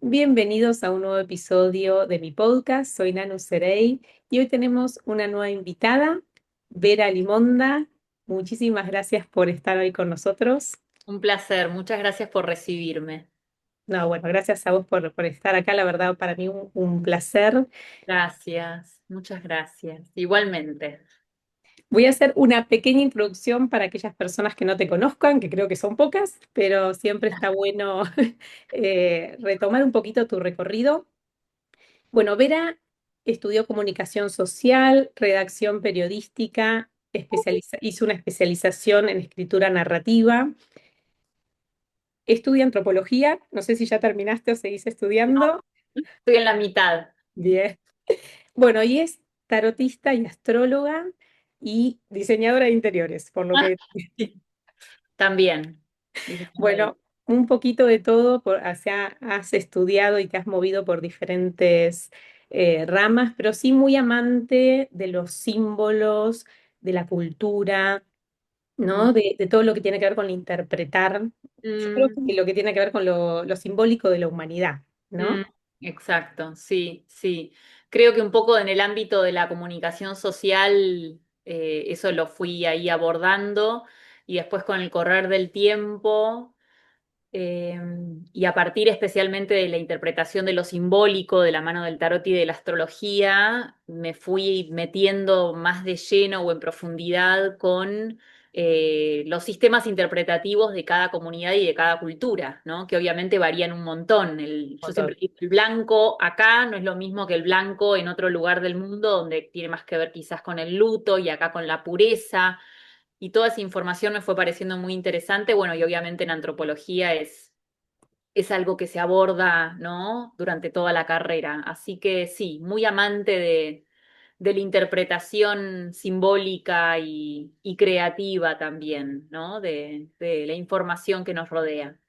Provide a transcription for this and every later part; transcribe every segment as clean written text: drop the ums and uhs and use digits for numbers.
Bienvenidos a un nuevo episodio de mi podcast. Soy Nanu Serey y hoy tenemos una nueva invitada, Vera Limonda. Muchísimas gracias por estar hoy con nosotros. Un placer, muchas gracias por recibirme. No, bueno, gracias a vos por estar acá. La verdad, para mí un placer. Gracias, muchas gracias. Igualmente. Voy a hacer una pequeña introducción para aquellas personas que no te conozcan, que creo que son pocas, pero siempre está bueno retomar un poquito tu recorrido. Bueno, Vera estudió comunicación social, redacción periodística, hizo una especialización en escritura narrativa, estudia antropología, no sé si ya terminaste o seguís estudiando. Estoy en la mitad. Bien. Bueno, y es tarotista y astróloga y diseñadora de interiores, por lo Ah, que, sí. También. bueno, un poquito de todo, o sea, has estudiado y te has movido por diferentes ramas, pero sí muy amante de los símbolos, de la cultura, Mm, ¿no? De todo lo que tiene que ver con interpretar. Yo creo mm, que lo que tiene que ver con lo simbólico de la humanidad, mm, ¿no? exacto, sí, sí. Creo que un poco en el ámbito de la comunicación social, eso lo fui ahí abordando y después con el correr del tiempo. Eh, y a partir especialmente de la interpretación de lo simbólico de la mano del tarot y de la astrología, me fui metiendo más de lleno o en profundidad con los sistemas interpretativos de cada comunidad y de cada cultura, ¿no? Que obviamente varían un montón. Yo Montón. siempre digo, el blanco acá no es lo mismo que el blanco en otro lugar del mundo, donde tiene más que ver quizás con el luto y acá con la pureza y toda esa información me fue pareciendo muy interesante. Bueno, y obviamente en antropología es algo que se aborda, ¿no? Durante toda la carrera. Así que sí, muy amante de la interpretación simbólica y creativa también, ¿no? De la información que nos rodea.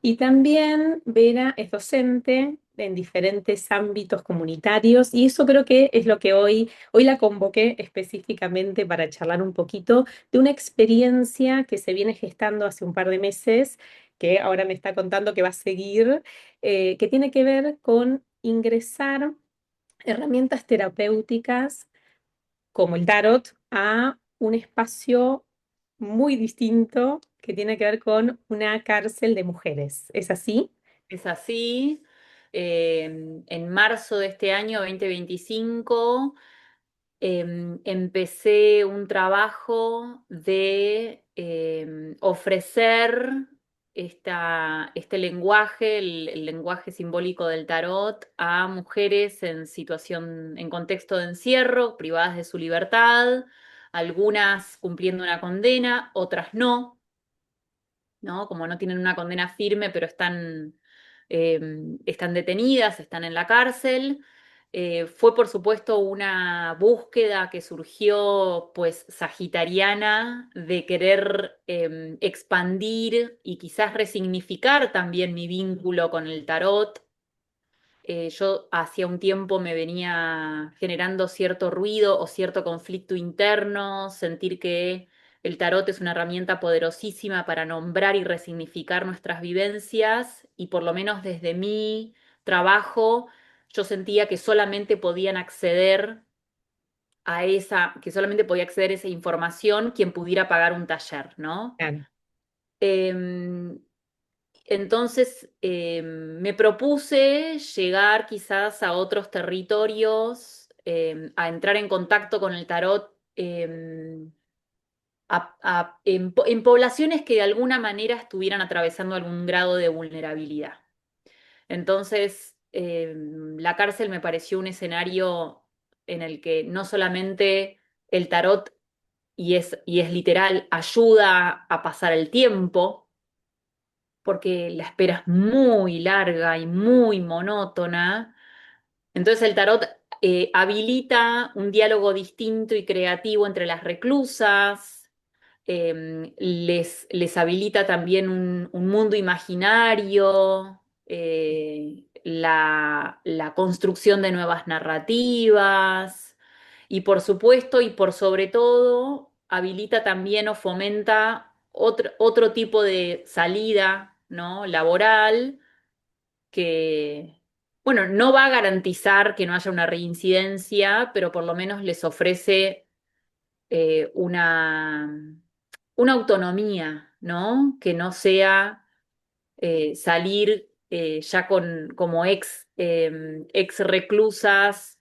Y también Vera es docente en diferentes ámbitos comunitarios y eso creo que es lo que hoy la convoqué específicamente para charlar un poquito de una experiencia que se viene gestando hace un par de meses, que ahora me está contando que va a seguir, que tiene que ver con ingresar herramientas terapéuticas como el tarot a un espacio muy distinto que tiene que ver con una cárcel de mujeres. ¿Es así? Es así. En marzo de este año 2025 empecé un trabajo de ofrecer este lenguaje, el lenguaje simbólico del tarot, a mujeres en situación, en contexto de encierro, privadas de su libertad, algunas cumpliendo una condena, otras no, ¿no? Como no tienen una condena firme, pero eh, están detenidas, están en la cárcel. Fue, por supuesto, una búsqueda que surgió, pues, sagitariana, de querer expandir y quizás resignificar también mi vínculo con el tarot. Yo hacía un tiempo me venía generando cierto ruido o cierto conflicto interno, sentir que el tarot es una herramienta poderosísima para nombrar y resignificar nuestras vivencias y por lo menos desde mi trabajo yo sentía que solamente podían acceder que solamente podía acceder a esa información quien pudiera pagar un taller, ¿no? Claro. Em, entonces me propuse llegar quizás a otros territorios, a entrar en contacto con el tarot en poblaciones que de alguna manera estuvieran atravesando algún grado de vulnerabilidad. Entonces, la cárcel me pareció un escenario en el que no solamente el tarot, y es literal, ayuda a pasar el tiempo, porque la espera es muy larga y muy monótona. Entonces el tarot habilita un diálogo distinto y creativo entre las reclusas, les habilita también un mundo imaginario, la construcción de nuevas narrativas y por supuesto y por sobre todo habilita también o fomenta otro tipo de salida, ¿no? Laboral que, bueno, no va a garantizar que no haya una reincidencia, pero por lo menos les ofrece una autonomía, ¿no? Que no sea salir ya como ex reclusas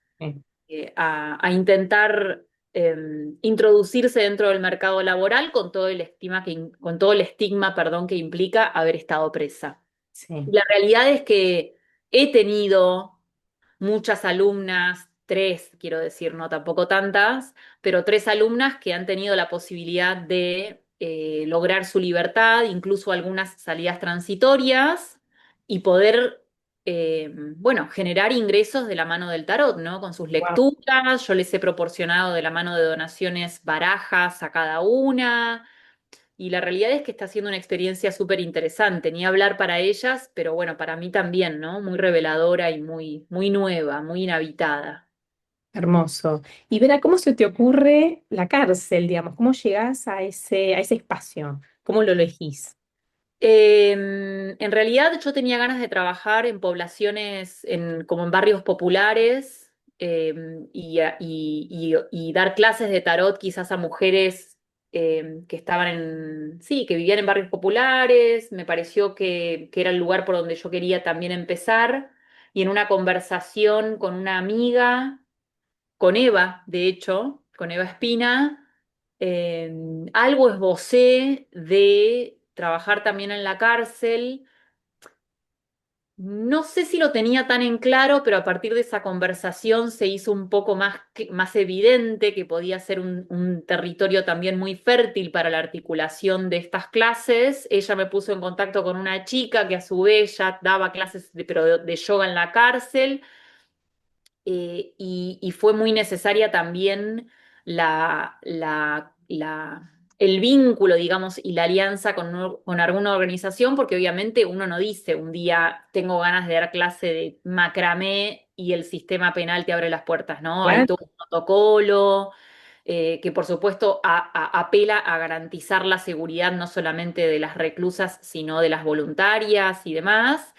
Sí, a intentar introducirse dentro del mercado laboral con todo el con todo el estigma, perdón, que implica haber estado presa. sí. La realidad es que he tenido muchas alumnas, tres, quiero decir, no tampoco tantas, pero tres alumnas que han tenido la posibilidad de lograr su libertad, incluso algunas salidas transitorias, y poder, bueno, generar ingresos de la mano del tarot, ¿no? Con sus Wow. lecturas, yo les he proporcionado de la mano de donaciones barajas a cada una. Y la realidad es que está siendo una experiencia súper interesante, ni hablar para ellas, pero bueno, para mí también, ¿no? Muy reveladora y muy nueva, muy inhabitada. Hermoso. Y Vera, ¿cómo se te ocurre la cárcel, digamos? ¿Cómo llegás a ese espacio? ¿Cómo lo elegís? En realidad yo tenía ganas de trabajar en poblaciones, como en barrios populares, y dar clases de tarot quizás a mujeres que estaban sí, que vivían en barrios populares. Me pareció que era el lugar por donde yo quería también empezar. Y en una conversación con una amiga, con Eva, de hecho, con Eva Espina, eh, algo esbocé de trabajar también en la cárcel. No sé si lo tenía tan en claro, pero a partir de esa conversación se hizo un poco más evidente que podía ser un territorio también muy fértil para la articulación de estas clases. Ella me puso en contacto con una chica que a su vez ya daba clases pero de yoga en la cárcel. Y fue muy necesaria también el vínculo, digamos, y la alianza con alguna organización, porque obviamente uno no dice un día tengo ganas de dar clase de macramé y el sistema penal te abre las puertas, ¿no? Hay todo Claro. un protocolo que por supuesto apela a garantizar la seguridad no solamente de las reclusas, sino de las voluntarias y demás.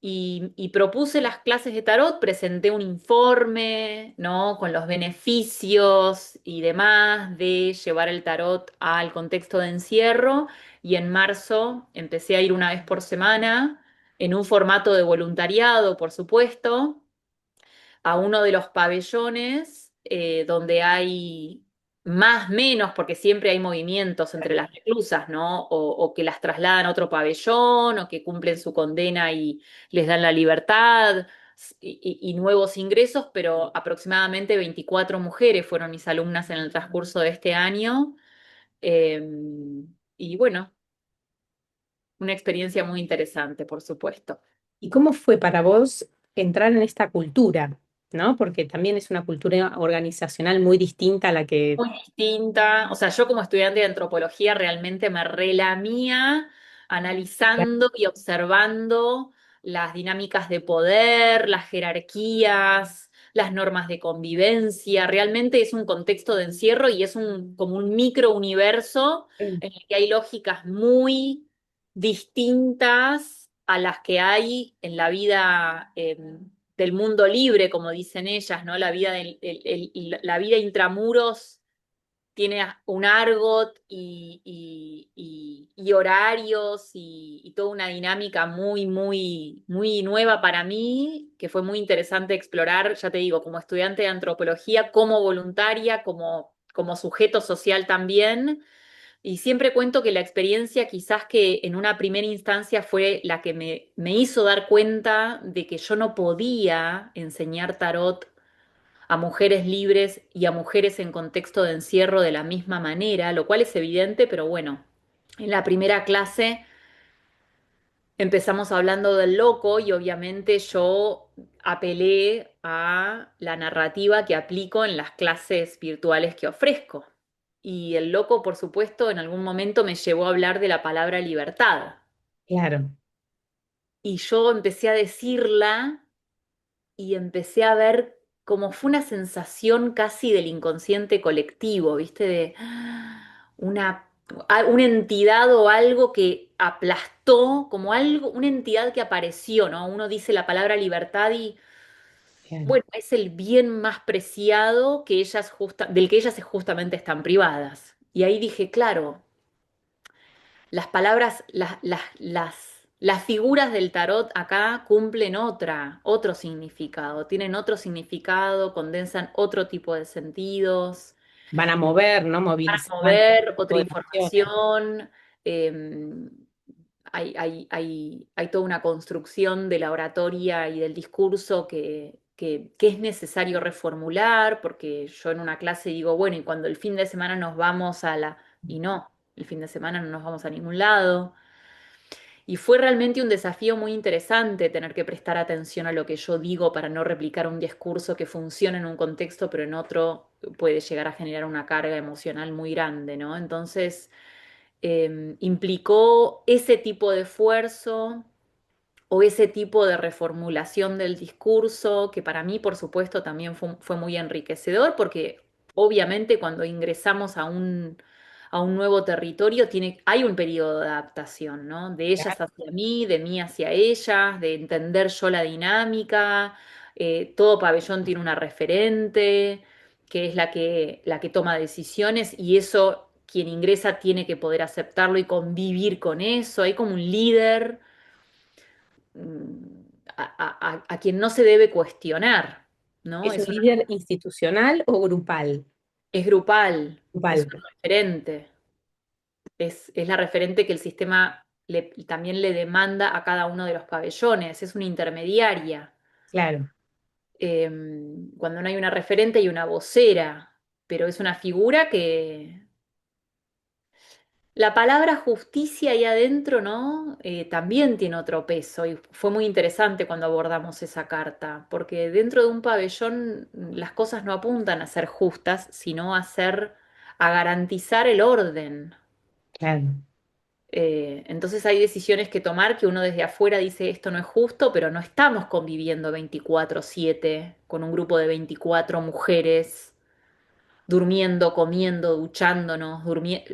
Y propuse las clases de tarot, presenté un informe, ¿no? Con los beneficios y demás de llevar el tarot al contexto de encierro. Y en marzo empecé a ir una vez por semana, en un formato de voluntariado, por supuesto, a uno de los pabellones donde hay más, menos, porque siempre hay movimientos entre las reclusas, ¿no? O que las trasladan a otro pabellón, o que cumplen su condena y les dan la libertad y nuevos ingresos, pero aproximadamente 24 mujeres fueron mis alumnas en el transcurso de este año. Eh, y bueno, una experiencia muy interesante, por supuesto. ¿Y cómo fue para vos entrar en esta cultura? ¿No? Porque también es una cultura organizacional muy distinta a la que... Muy distinta. O sea, yo como estudiante de antropología realmente me relamía analizando y observando las dinámicas de poder, las jerarquías, las normas de convivencia. Realmente es un contexto de encierro y es como un microuniverso en el que hay lógicas muy distintas a las que hay en la vida del mundo libre, como dicen ellas, ¿no? La vida, la vida intramuros tiene un argot y horarios y toda una dinámica muy nueva para mí, que fue muy interesante explorar, ya te digo, como estudiante de antropología, como voluntaria, como sujeto social también. Y siempre cuento que la experiencia quizás que en una primera instancia fue la que me hizo dar cuenta de que yo no podía enseñar tarot a mujeres libres y a mujeres en contexto de encierro de la misma manera, lo cual es evidente, pero bueno, en la primera clase empezamos hablando del loco y obviamente yo apelé a la narrativa que aplico en las clases virtuales que ofrezco. Y el loco, por supuesto, en algún momento me llevó a hablar de la palabra libertad. Claro. Y yo empecé a decirla y empecé a ver como fue una sensación casi del inconsciente colectivo, ¿viste? De una una entidad o algo que aplastó, como algo, una entidad que apareció, ¿no? Uno dice la palabra libertad y, Bien. bueno, es el bien más preciado que del que ellas justamente están privadas. Y ahí dije, claro, las palabras, las figuras del tarot acá cumplen otro significado, tienen otro significado, condensan otro tipo de sentidos, Van a mover, ¿no? Movilizar mover tipo otra de emociones. información. eh, hay toda una construcción de la oratoria y del discurso que es necesario reformular, porque yo en una clase digo, bueno, y cuando el fin de semana nos vamos a la... Y no, el fin de semana no nos vamos a ningún lado. Y fue realmente un desafío muy interesante tener que prestar atención a lo que yo digo para no replicar un discurso que funciona en un contexto, pero en otro puede llegar a generar una carga emocional muy grande, ¿no? Entonces, implicó ese tipo de esfuerzo o ese tipo de reformulación del discurso, que para mí, por supuesto, también fue muy enriquecedor, porque obviamente cuando ingresamos a un nuevo territorio hay un periodo de adaptación, ¿no? De ellas hacia mí, de mí hacia ellas, de entender yo la dinámica. Todo pabellón tiene una referente, que es la que toma decisiones, y eso quien ingresa tiene que poder aceptarlo y convivir con eso. Hay como un líder a quien no se debe cuestionar, ¿no? ¿Es un líder institucional o grupal? Es grupal, es Grupal, un referente, es la referente que el sistema también le demanda a cada uno de los pabellones, es una intermediaria. claro. Eh, Cuando no hay una referente hay una vocera, pero es una figura que, la palabra justicia ahí adentro, ¿no? También tiene otro peso y fue muy interesante cuando abordamos esa carta, porque dentro de un pabellón las cosas no apuntan a ser justas, sino a garantizar el orden. Claro. Entonces hay decisiones que tomar que uno desde afuera dice esto no es justo, pero no estamos conviviendo 24/7 con un grupo de 24 mujeres durmiendo, comiendo, duchándonos,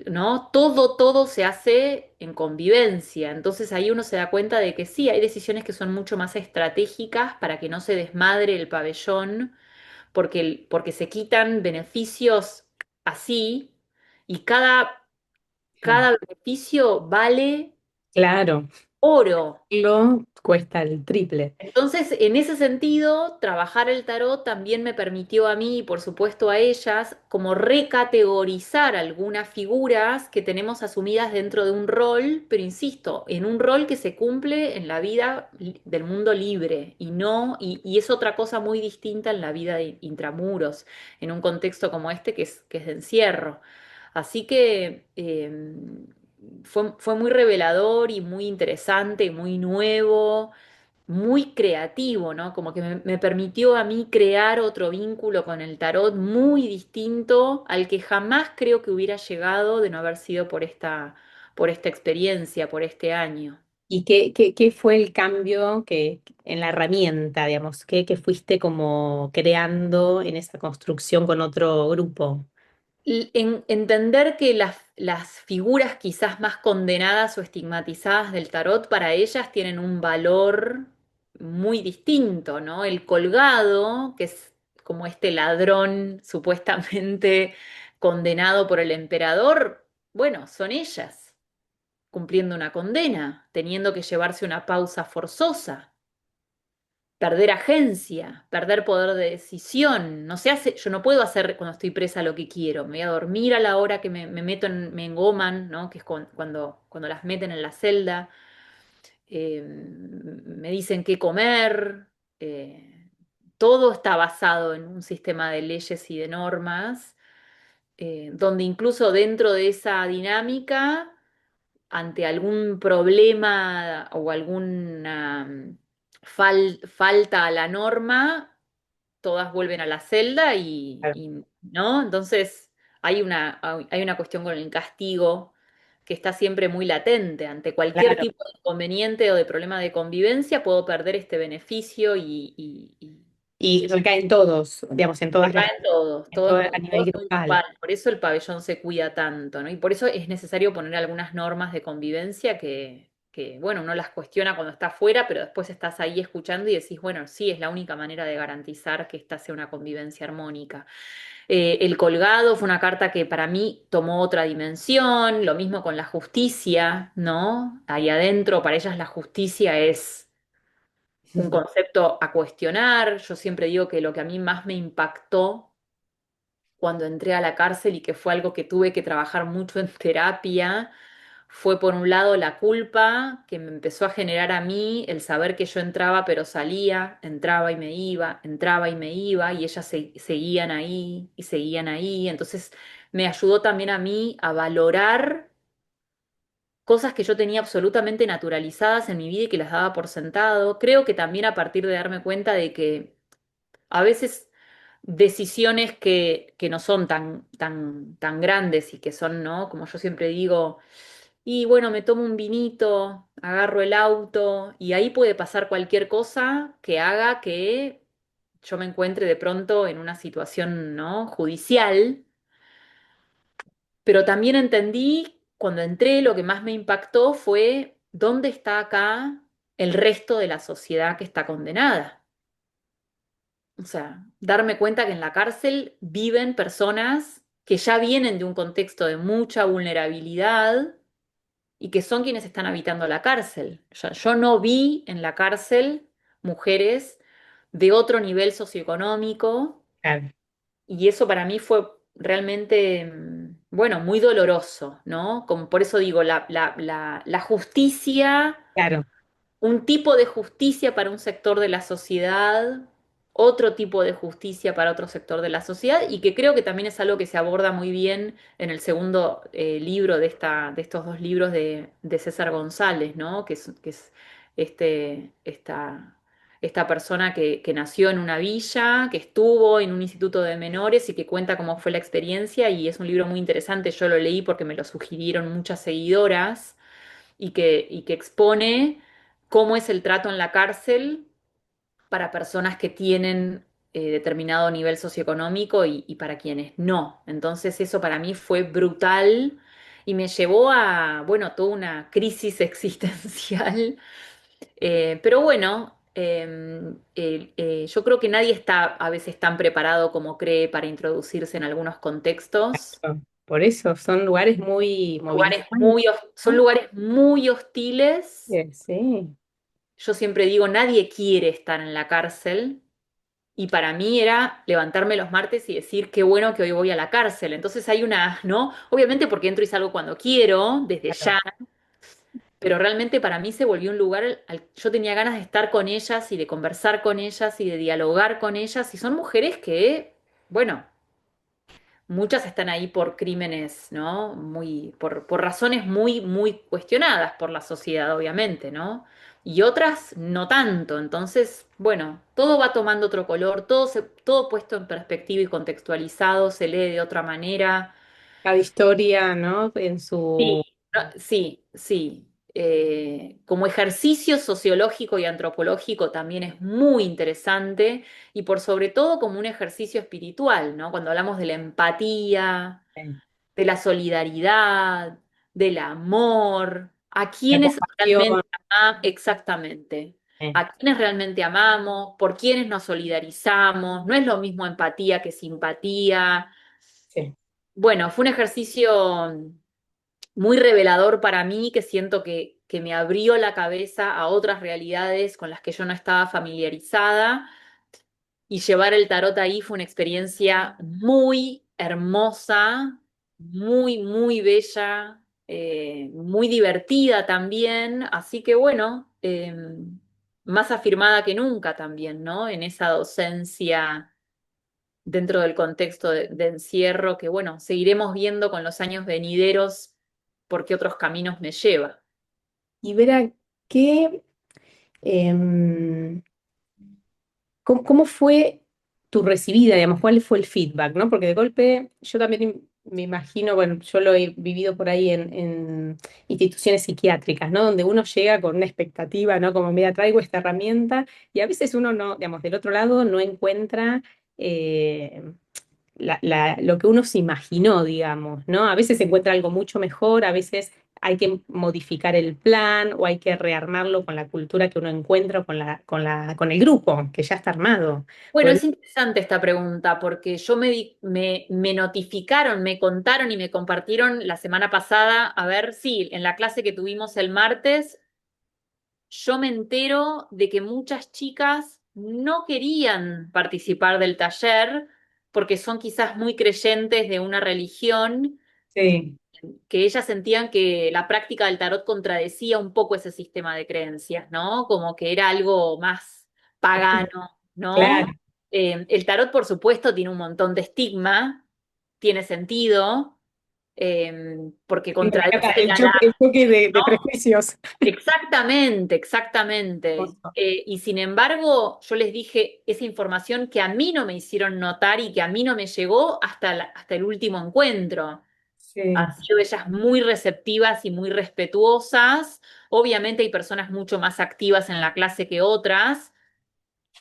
¿no? Todo se hace en convivencia. Entonces ahí uno se da cuenta de que sí, hay decisiones que son mucho más estratégicas para que no se desmadre el pabellón, porque se quitan beneficios así y cada beneficio vale Claro. oro. Lo cuesta el triple. Entonces, en ese sentido, trabajar el tarot también me permitió a mí y por supuesto a ellas como recategorizar algunas figuras que tenemos asumidas dentro de un rol, pero insisto, en un rol que se cumple en la vida del mundo libre y no, y es otra cosa muy distinta en la vida de intramuros, en un contexto como este que es de encierro. Así que fue muy revelador y muy interesante y muy nuevo, muy creativo, ¿no? Como que me permitió a mí crear otro vínculo con el tarot muy distinto al que jamás creo que hubiera llegado de no haber sido por esta experiencia, por este año. ¿Y qué fue el cambio en la herramienta, digamos, que fuiste como creando en esa construcción con otro grupo? Entender que las figuras quizás más condenadas o estigmatizadas del tarot para ellas tienen un valor muy distinto, ¿no? El colgado, que es como este ladrón supuestamente condenado por el emperador, bueno, son ellas cumpliendo una condena, teniendo que llevarse una pausa forzosa, perder agencia, perder poder de decisión. No se hace, yo no puedo hacer cuando estoy presa lo que quiero. Me voy a dormir a la hora que me meto me engoman, ¿no? Que es cuando las meten en la celda. Me dicen qué comer. Todo está basado en un sistema de leyes y de normas, donde incluso dentro de esa dinámica ante algún problema o alguna falta a la norma, todas vuelven a la celda Claro, ¿no? Entonces hay una cuestión con el castigo que está siempre muy latente. Ante cualquier claro. tipo de inconveniente o de problema de convivencia, puedo perder este beneficio Y recaen todos, digamos, en todas las, Recaen todos, en todo, todos, a nivel todo es muy grupal. grupal, por eso el pabellón se cuida tanto, ¿no? Y por eso es necesario poner algunas normas de convivencia bueno, uno las cuestiona cuando está afuera, pero después estás ahí escuchando y decís, bueno, sí, es la única manera de garantizar que esta sea una convivencia armónica. El colgado fue una carta que para mí tomó otra dimensión, lo mismo con la justicia, ¿no? Ahí adentro, para ellas la justicia es un concepto a cuestionar. Yo siempre digo que lo que a mí más me impactó cuando entré a la cárcel y que fue algo que tuve que trabajar mucho en terapia, fue por un lado la culpa que me empezó a generar a mí el saber que yo entraba pero salía, entraba y me iba, entraba y me iba, y ellas seguían ahí y seguían ahí. Entonces me ayudó también a mí a valorar cosas que yo tenía absolutamente naturalizadas en mi vida y que las daba por sentado. Creo que también a partir de darme cuenta de que a veces decisiones que no son tan grandes y que son, ¿no? Como yo siempre digo, y bueno, me tomo un vinito, agarro el auto y ahí puede pasar cualquier cosa que haga que yo me encuentre de pronto en una situación, ¿no? Judicial, pero también entendí, cuando entré, lo que más me impactó fue dónde está acá el resto de la sociedad que está condenada. O sea, darme cuenta que en la cárcel viven personas que ya vienen de un contexto de mucha vulnerabilidad y que son quienes están habitando la cárcel. O sea, yo no vi en la cárcel mujeres de otro nivel socioeconómico Claro, y eso para mí fue realmente, bueno, muy doloroso, ¿no? Como por eso digo, la justicia, claro, un tipo de justicia para un sector de la sociedad, otro tipo de justicia para otro sector de la sociedad, y que creo que también es algo que se aborda muy bien en el segundo libro de estos dos libros de César González, ¿no? Que es esta persona que nació en una villa, que estuvo en un instituto de menores y que cuenta cómo fue la experiencia, y es un libro muy interesante. Yo lo leí porque me lo sugirieron muchas seguidoras y que expone cómo es el trato en la cárcel para personas que tienen determinado nivel socioeconómico y para quienes no. Entonces eso para mí fue brutal y me llevó a, bueno, toda una crisis existencial. Pero bueno, yo creo que nadie está a veces tan preparado como cree para introducirse en algunos contextos. por eso son lugares muy movilizantes, Son ¿no? lugares muy hostiles. Sí, Yo siempre digo, nadie quiere estar en la cárcel y para mí era levantarme los martes y decir, qué bueno que hoy voy a la cárcel. Entonces hay una, ¿no? Obviamente porque entro y salgo cuando quiero, desde claro. ya, pero realmente para mí se volvió un lugar yo tenía ganas de estar con ellas y de conversar con ellas y de dialogar con ellas y son mujeres que, bueno, muchas están ahí por crímenes, ¿no? Por razones muy cuestionadas por la sociedad, obviamente, ¿no? Y otras no tanto. Entonces, bueno, todo va tomando otro color, todo puesto en perspectiva y contextualizado, se lee de otra manera. Cada historia, ¿no? En Sí, su... sí, sí. Como ejercicio sociológico y antropológico también es muy interesante y por sobre todo como un ejercicio espiritual, ¿no? Cuando hablamos de la empatía, de la solidaridad, del amor, a La quienes compasión. realmente amamos, exactamente, eh, a quienes realmente amamos, por quienes nos solidarizamos, no es lo mismo empatía que simpatía. sí. Bueno, fue un ejercicio muy revelador para mí, que siento que me abrió la cabeza a otras realidades con las que yo no estaba familiarizada. Y llevar el tarot ahí fue una experiencia muy hermosa, muy bella, muy divertida también. Así que bueno, más afirmada que nunca también, ¿no? En esa docencia dentro del contexto de encierro que, bueno, seguiremos viendo con los años venideros por qué otros caminos me lleva. Y Vera, ¿qué, em, cómo fue tu recibida, digamos? ¿Cuál fue el feedback, ¿no? Porque de golpe yo también Me imagino, bueno, yo lo he vivido por ahí en instituciones psiquiátricas, ¿no? Donde uno llega con una expectativa, ¿no? Como, mira, traigo esta herramienta y a veces uno no, digamos, del otro lado no encuentra eh, lo que uno se imaginó, digamos, ¿no? A veces se encuentra algo mucho mejor, a veces hay que modificar el plan o hay que rearmarlo con la cultura que uno encuentra o con el grupo que ya está armado. Bueno, Porque, es interesante esta pregunta porque yo me notificaron, me contaron y me compartieron la semana pasada, a ver, sí, en la clase que tuvimos el martes, yo me entero de que muchas chicas no querían participar del taller porque son quizás muy creyentes de una religión y sí, que ellas sentían que la práctica del tarot contradecía un poco ese sistema de creencias, ¿no? Como que era algo más pagano, ¿no? claro. El tarot, por supuesto, tiene un montón de estigma, tiene sentido, porque Sí, me encanta contradice el choque de ¿no? prejuicios. Exactamente, exactamente. Hermoso. Y sin embargo, yo les dije esa información que a mí no me hicieron notar y que a mí no me llegó hasta, hasta el último encuentro. Sí, Han sido ellas muy receptivas y muy respetuosas. Obviamente hay personas mucho más activas en la clase que otras,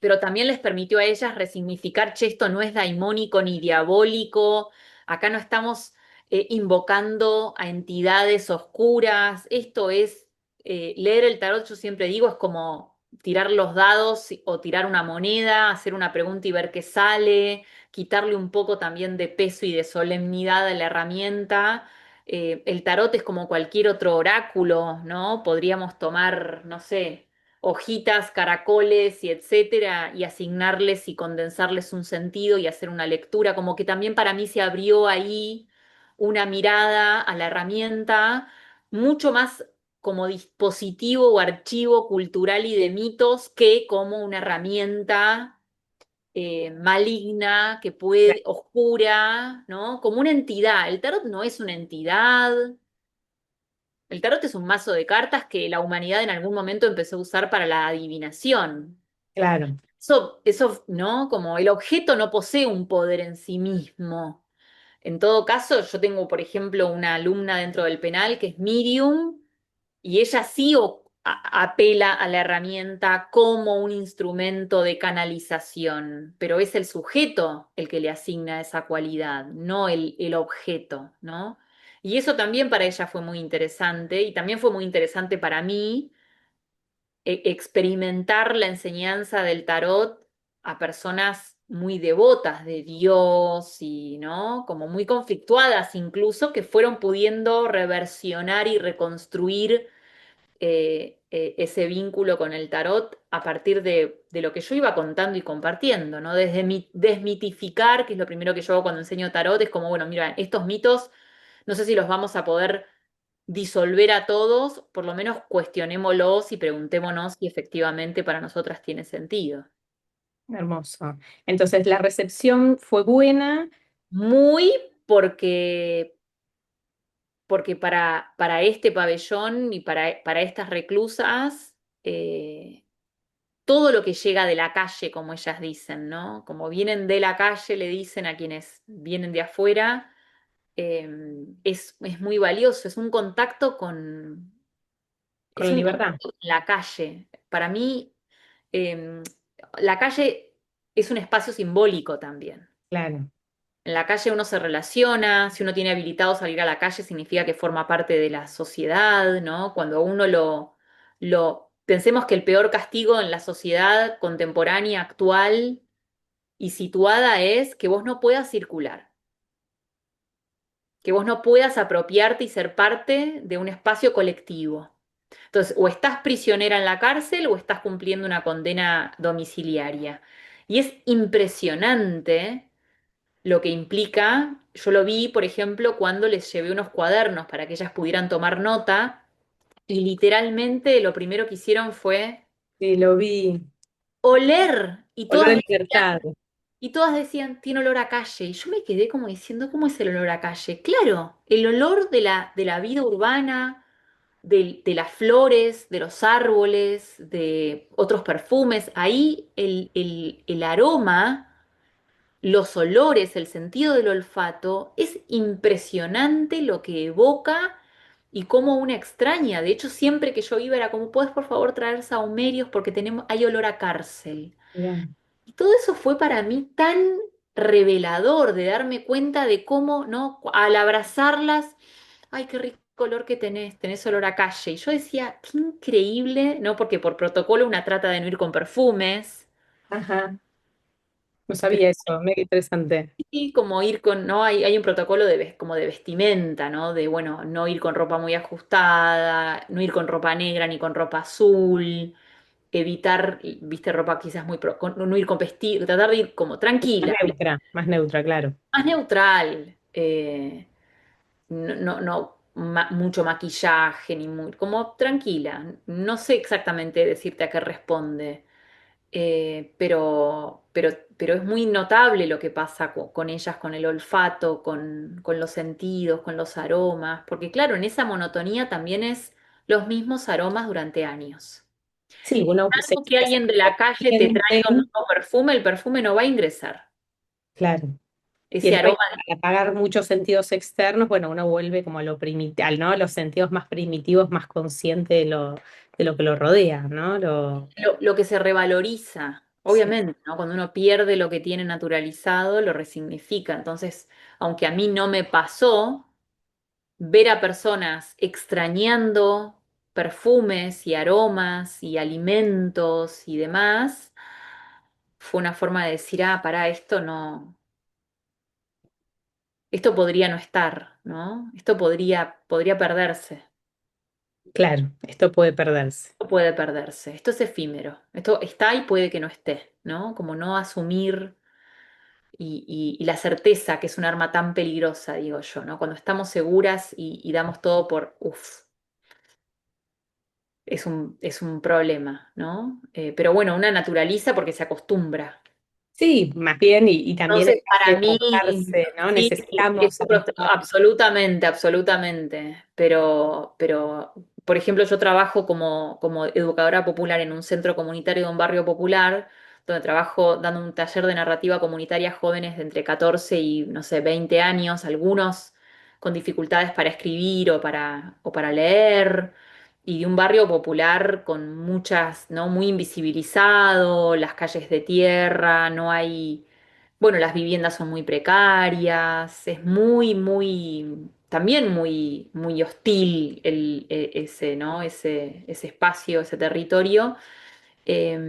pero también les permitió a ellas resignificar, che, esto no es daimónico ni diabólico, acá no estamos invocando a entidades oscuras, esto es, leer el tarot, yo siempre digo, es como tirar los dados o tirar una moneda, hacer una pregunta y ver qué sale, quitarle un poco también de peso y de solemnidad a la herramienta. El tarot es como cualquier otro oráculo, ¿no? Podríamos tomar, no sé, hojitas, caracoles y etcétera, y asignarles y condensarles un sentido y hacer una lectura, como que también para mí se abrió ahí una mirada a la herramienta mucho más como dispositivo o archivo cultural y de mitos que como una herramienta maligna, que puede, oscura, ¿no? Como una entidad. El tarot no es una entidad, el tarot es un mazo de cartas que la humanidad en algún momento empezó a usar para la adivinación. claro, Eso, ¿no? Como el objeto no posee un poder en sí mismo. En todo caso, yo tengo, por ejemplo, una alumna dentro del penal que es medium y ella sí apela a la herramienta como un instrumento de canalización, pero es el sujeto el que le asigna esa cualidad, no el objeto, ¿no? Y eso también para ella fue muy interesante y también fue muy interesante para mí experimentar la enseñanza del tarot a personas muy devotas de Dios y, ¿no? Como muy conflictuadas incluso, que fueron pudiendo reversionar y reconstruir ese vínculo con el tarot a partir de lo que yo iba contando y compartiendo, ¿no? Desde desmitificar, que es lo primero que yo hago cuando enseño tarot, es como, bueno, mira, estos mitos no sé si los vamos a poder disolver a todos, por lo menos cuestionémoslos y preguntémonos si efectivamente para nosotras tiene sentido. hermoso. Entonces, la recepción fue buena, Muy porque, porque para este pabellón y para estas reclusas, todo lo que llega de la calle, como ellas dicen, ¿no? Como vienen de la calle, le dicen a quienes vienen de afuera, es muy valioso, es un contacto con es la un libertad, contacto con la calle. Para mí, eh, la calle es un espacio simbólico también. claro. En la calle uno se relaciona, si uno tiene habilitado salir a la calle significa que forma parte de la sociedad, ¿no? Cuando uno pensemos que el peor castigo en la sociedad contemporánea, actual y situada es que vos no puedas circular, que vos no puedas apropiarte y ser parte de un espacio colectivo. Entonces, o estás prisionera en la cárcel o estás cumpliendo una condena domiciliaria. Y es impresionante lo que implica. Yo lo vi, por ejemplo, cuando les llevé unos cuadernos para que ellas pudieran tomar nota y literalmente lo primero que hicieron fue Sí, lo vi. oler Olor a libertad, y todas decían, tiene olor a calle. Y yo me quedé como diciendo, ¿cómo es el olor a calle? Claro, el olor de la vida urbana, de las flores, de los árboles, de otros perfumes. Ahí el aroma los olores, el sentido del olfato, es impresionante lo que evoca y cómo una extraña. De hecho, siempre que yo iba era como, ¿puedes por favor traer sahumerios porque hay olor a cárcel? Bien. Y todo eso fue para mí tan revelador de darme cuenta de cómo, ¿no? Al abrazarlas, ay, qué rico olor que tenés olor a calle. Y yo decía, qué increíble, ¿no? Porque por protocolo una trata de no ir con perfumes. Ajá, no Pero sabía eso, mira qué interesante. sí, como ir con, ¿no? Hay un protocolo como de vestimenta, ¿no? De, bueno, no ir con ropa muy ajustada, no ir con ropa negra ni con ropa azul, evitar, viste, ropa quizás no ir con vestido, tratar de ir como tranquila, Más neutra, claro. más neutral, mucho maquillaje, ni muy, como tranquila. No sé exactamente decirte a qué responde. Pero es muy notable lo que pasa con ellas, con el olfato, con los sentidos, con los aromas, porque claro, en esa monotonía también es los mismos aromas durante años. Sí, uno se Algo que alguien de la calle te traiga un siente, nuevo perfume, el perfume no va a ingresar. claro. Y Ese después, aroma, al apagar muchos sentidos externos, bueno, uno vuelve como a lo primital, ¿no? Los sentidos más primitivos, más consciente de lo que lo rodea, ¿no? lo que se revaloriza, Sí, obviamente, ¿no? Cuando uno pierde lo que tiene naturalizado, lo resignifica. Entonces, aunque a mí no me pasó, ver a personas extrañando perfumes y aromas y alimentos y demás, fue una forma de decir, ah, pará, esto podría no estar, ¿no? Esto podría perderse, claro, esto puede perderse. esto puede perderse, esto es efímero, esto está y puede que no esté, ¿no? Como no asumir y la certeza que es un arma tan peligrosa, digo yo, ¿no? Cuando estamos seguras y damos todo por, uff. Es un problema, ¿no? Pero bueno, una naturaliza porque se acostumbra. Sí, más bien, y también el Entonces, cambio para de mí, adaptarse, ¿no? sí, Necesitamos adaptar. absolutamente, absolutamente. Pero, por ejemplo, yo trabajo como educadora popular en un centro comunitario de un barrio popular, donde trabajo dando un taller de narrativa comunitaria a jóvenes de entre 14 y, no sé, 20 años, algunos con dificultades para escribir o para leer. Y de un barrio popular con muchas, ¿no? Muy invisibilizado, las calles de tierra, no hay, bueno, las viviendas son muy precarias, es también muy hostil ese, ¿no? Ese espacio, ese territorio. Eh,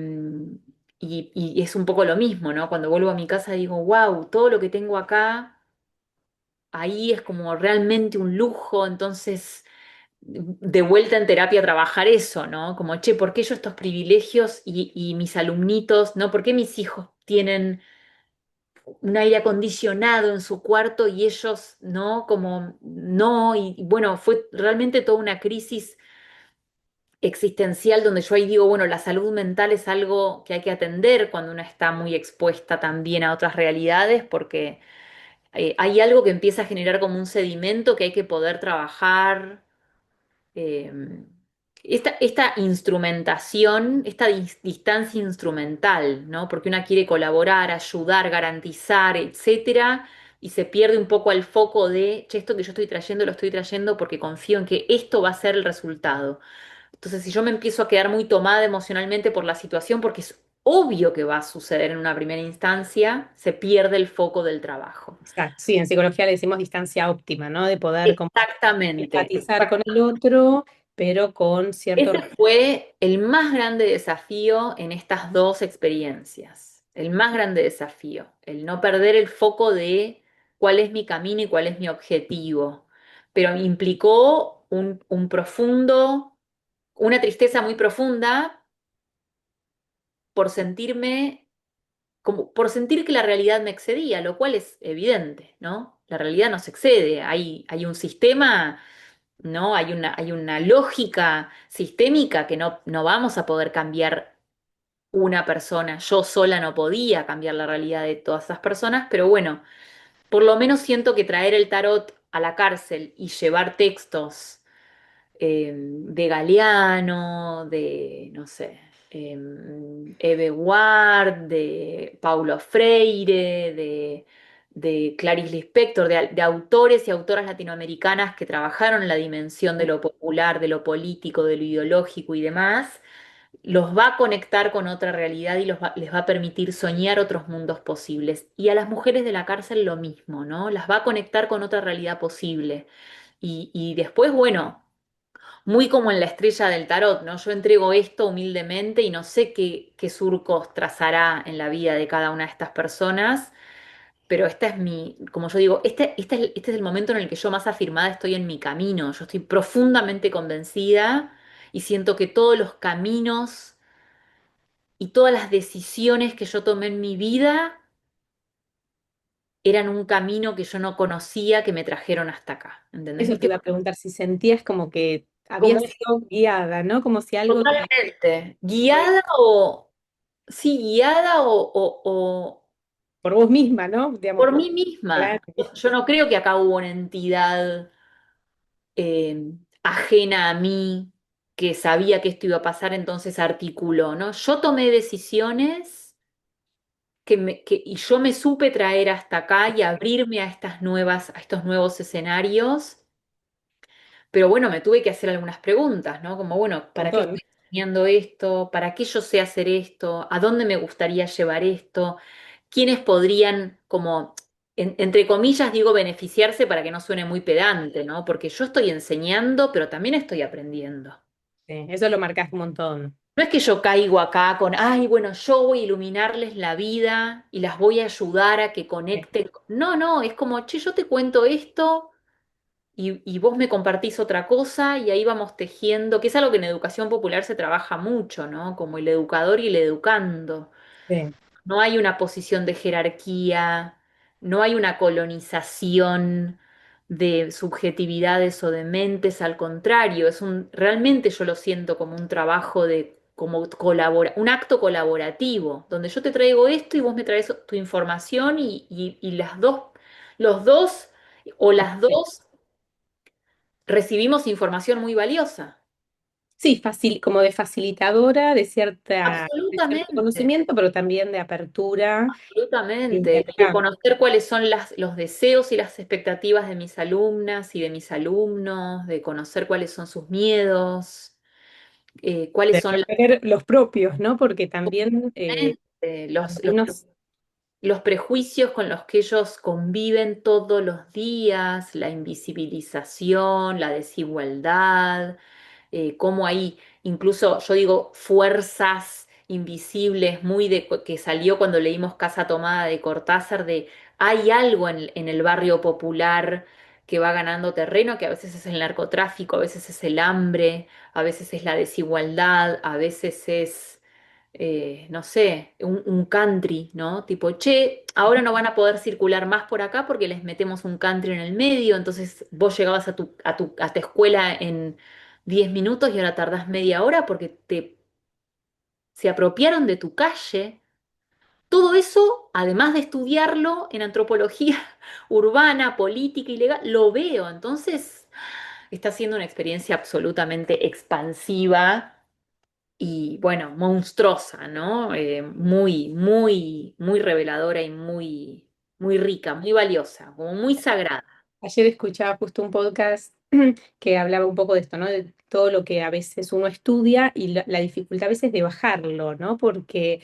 y es un poco lo mismo, ¿no? Cuando vuelvo a mi casa digo, wow, todo lo que tengo acá, ahí es como realmente un lujo, entonces de vuelta en terapia a trabajar eso, ¿no? Como, che, ¿por qué yo estos privilegios y mis alumnitos, ¿no? ¿Por qué mis hijos tienen un aire acondicionado en su cuarto y ellos no? Como, no, y bueno, fue realmente toda una crisis existencial donde yo ahí digo, bueno, la salud mental es algo que hay que atender cuando uno está muy expuesta también a otras realidades, porque hay algo que empieza a generar como un sedimento que hay que poder trabajar. eh, esta instrumentación, esta distancia instrumental, ¿no? Porque una quiere colaborar, ayudar, garantizar, etcétera, y se pierde un poco el foco de, che, esto que yo estoy trayendo lo estoy trayendo porque confío en que esto va a ser el resultado. Entonces, si yo me empiezo a quedar muy tomada emocionalmente por la situación, porque es obvio que va a suceder en una primera instancia, se pierde el foco del trabajo. Exacto. Sí, en psicología le decimos distancia óptima, ¿no? De poder como Exactamente. empatizar con el otro, pero con cierto... Ese fue el más grande desafío en estas dos experiencias. El más grande desafío, el no perder el foco de cuál es mi camino y cuál es mi objetivo. Pero implicó un profundo, una tristeza muy profunda por sentirme, como, por sentir que la realidad me excedía, lo cual es evidente, ¿no? La realidad nos excede. Hay un sistema, ¿no? Hay una lógica sistémica que no vamos a poder cambiar una persona. Yo sola no podía cambiar la realidad de todas esas personas, pero bueno, por lo menos siento que traer el tarot a la cárcel y llevar textos de Galeano, de, no sé. Eve Ward, de Paulo Freire, de Clarice Lispector, de autores y autoras latinoamericanas que trabajaron en la dimensión de lo popular, de lo político, de lo ideológico y demás, los va a conectar con otra realidad y les va a permitir soñar otros mundos posibles. Y a las mujeres de la cárcel lo mismo, ¿no? Las va a conectar con otra realidad posible. Y después, bueno, muy como en la estrella del tarot, ¿no? Yo entrego esto humildemente y no sé qué surcos trazará en la vida de cada una de estas personas, pero esta es mi, como yo digo, este es el momento en el que yo más afirmada estoy en mi camino. Yo estoy profundamente convencida y siento que todos los caminos y todas las decisiones que yo tomé en mi vida eran un camino que yo no conocía, que me trajeron hasta acá. ¿Entendés? Eso te ¿Viste? iba a preguntar si sentías como que habías Como sido guiada, ¿no? Como si algo totalmente guiada o, sí, guiada por vos misma, ¿no? Digamos, por mí claro, misma. Yo no creo que acá hubo una entidad ajena a mí que sabía que esto iba a pasar, entonces articuló, ¿no? Yo tomé decisiones y yo me supe traer hasta acá y abrirme a a estos nuevos escenarios. Pero bueno, me tuve que hacer algunas preguntas, ¿no? Como, bueno, un ¿para qué montón. estoy enseñando esto? ¿Para qué yo sé hacer esto? ¿A dónde me gustaría llevar esto? ¿Quiénes podrían, como, entre comillas, digo, beneficiarse para que no suene muy pedante, ¿no? Porque yo estoy enseñando, pero también estoy aprendiendo. Sí, eso lo marcás un montón. No es que yo caigo acá con, ay, bueno, yo voy a iluminarles la vida y las voy a ayudar a que Sí, conecten. No, no, es como, che, yo te cuento esto y vos me compartís otra cosa y ahí vamos tejiendo, que es algo que en educación popular se trabaja mucho, ¿no? Como el educador y el educando. sí, No hay una posición de jerarquía, no hay una colonización de subjetividades o de mentes, al contrario, realmente yo lo siento como un trabajo un acto colaborativo, donde yo te traigo esto y vos me traes tu información y los dos o las sí. dos recibimos información muy valiosa. Sí, como de facilitadora de cierto Absolutamente, conocimiento, pero también de apertura e absolutamente. De intercambio. conocer cuáles son los deseos y las expectativas de mis alumnas y de mis alumnos, de conocer cuáles son sus miedos, cuáles De son recoger los propios, ¿no? Porque también eh, cuando los, los, unos, los prejuicios con los que ellos conviven todos los días, la invisibilización, la desigualdad, cómo hay incluso, yo digo, fuerzas invisibles, que salió cuando leímos Casa Tomada de Cortázar, de hay algo en el barrio popular que va ganando terreno, que a veces es el narcotráfico, a veces es el hambre, a veces es la desigualdad, a veces es no sé, un country, ¿no? Tipo, che, ahora no van a poder circular más por acá porque les metemos un country en el medio, entonces vos llegabas a tu escuela en 10 minutos y ahora tardás media hora porque se apropiaron de tu calle. Todo eso, además de estudiarlo en antropología urbana, política y legal, lo veo. Entonces, está siendo una experiencia absolutamente expansiva y bueno, monstruosa, ¿no? Muy, muy, muy reveladora y muy, muy rica, muy valiosa, como muy sagrada. ayer escuchaba justo un podcast que hablaba un poco de esto, ¿no? De todo lo que a veces uno estudia y la dificultad a veces de bajarlo, ¿no? Porque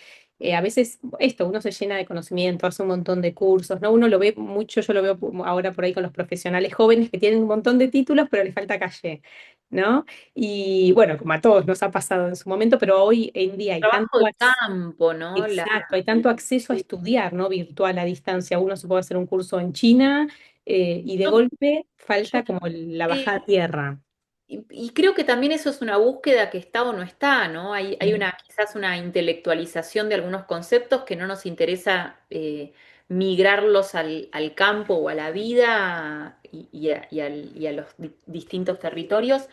a veces esto, uno se llena de conocimiento, hace un montón de cursos, ¿no? Uno lo ve mucho, yo lo veo ahora por ahí con los profesionales jóvenes que tienen un montón de títulos, pero les falta calle, ¿no? Y bueno, como a todos nos ha pasado en su momento, pero hoy en día hay Trabajo tanto de campo, ¿no? exacto, hay tanto acceso a estudiar, ¿no? Virtual a distancia. Uno se puede hacer un curso en China y de Yo, golpe yo falta como la bajada a creo- tierra. y creo que también eso es una búsqueda que está o no está, ¿no? Hay Mm. una, quizás una intelectualización de algunos conceptos que no nos interesa migrarlos al campo o a la vida y a los distintos territorios.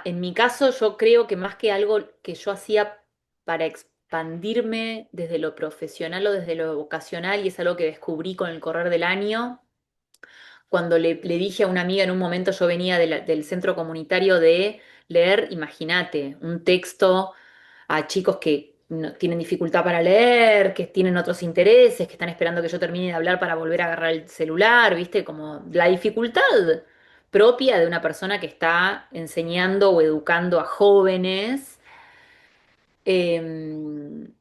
En mi caso, yo creo que más que algo que yo hacía para expandirme desde lo profesional o desde lo vocacional, y es algo que descubrí con el correr del año, cuando le dije a una amiga en un momento, yo venía del centro comunitario de leer, imagínate, un texto. a chicos que tienen dificultad para leer, que tienen otros intereses, que están esperando que yo termine de hablar para volver a agarrar el celular, ¿viste? Como la dificultad propia de una persona que está enseñando o educando a jóvenes. Em,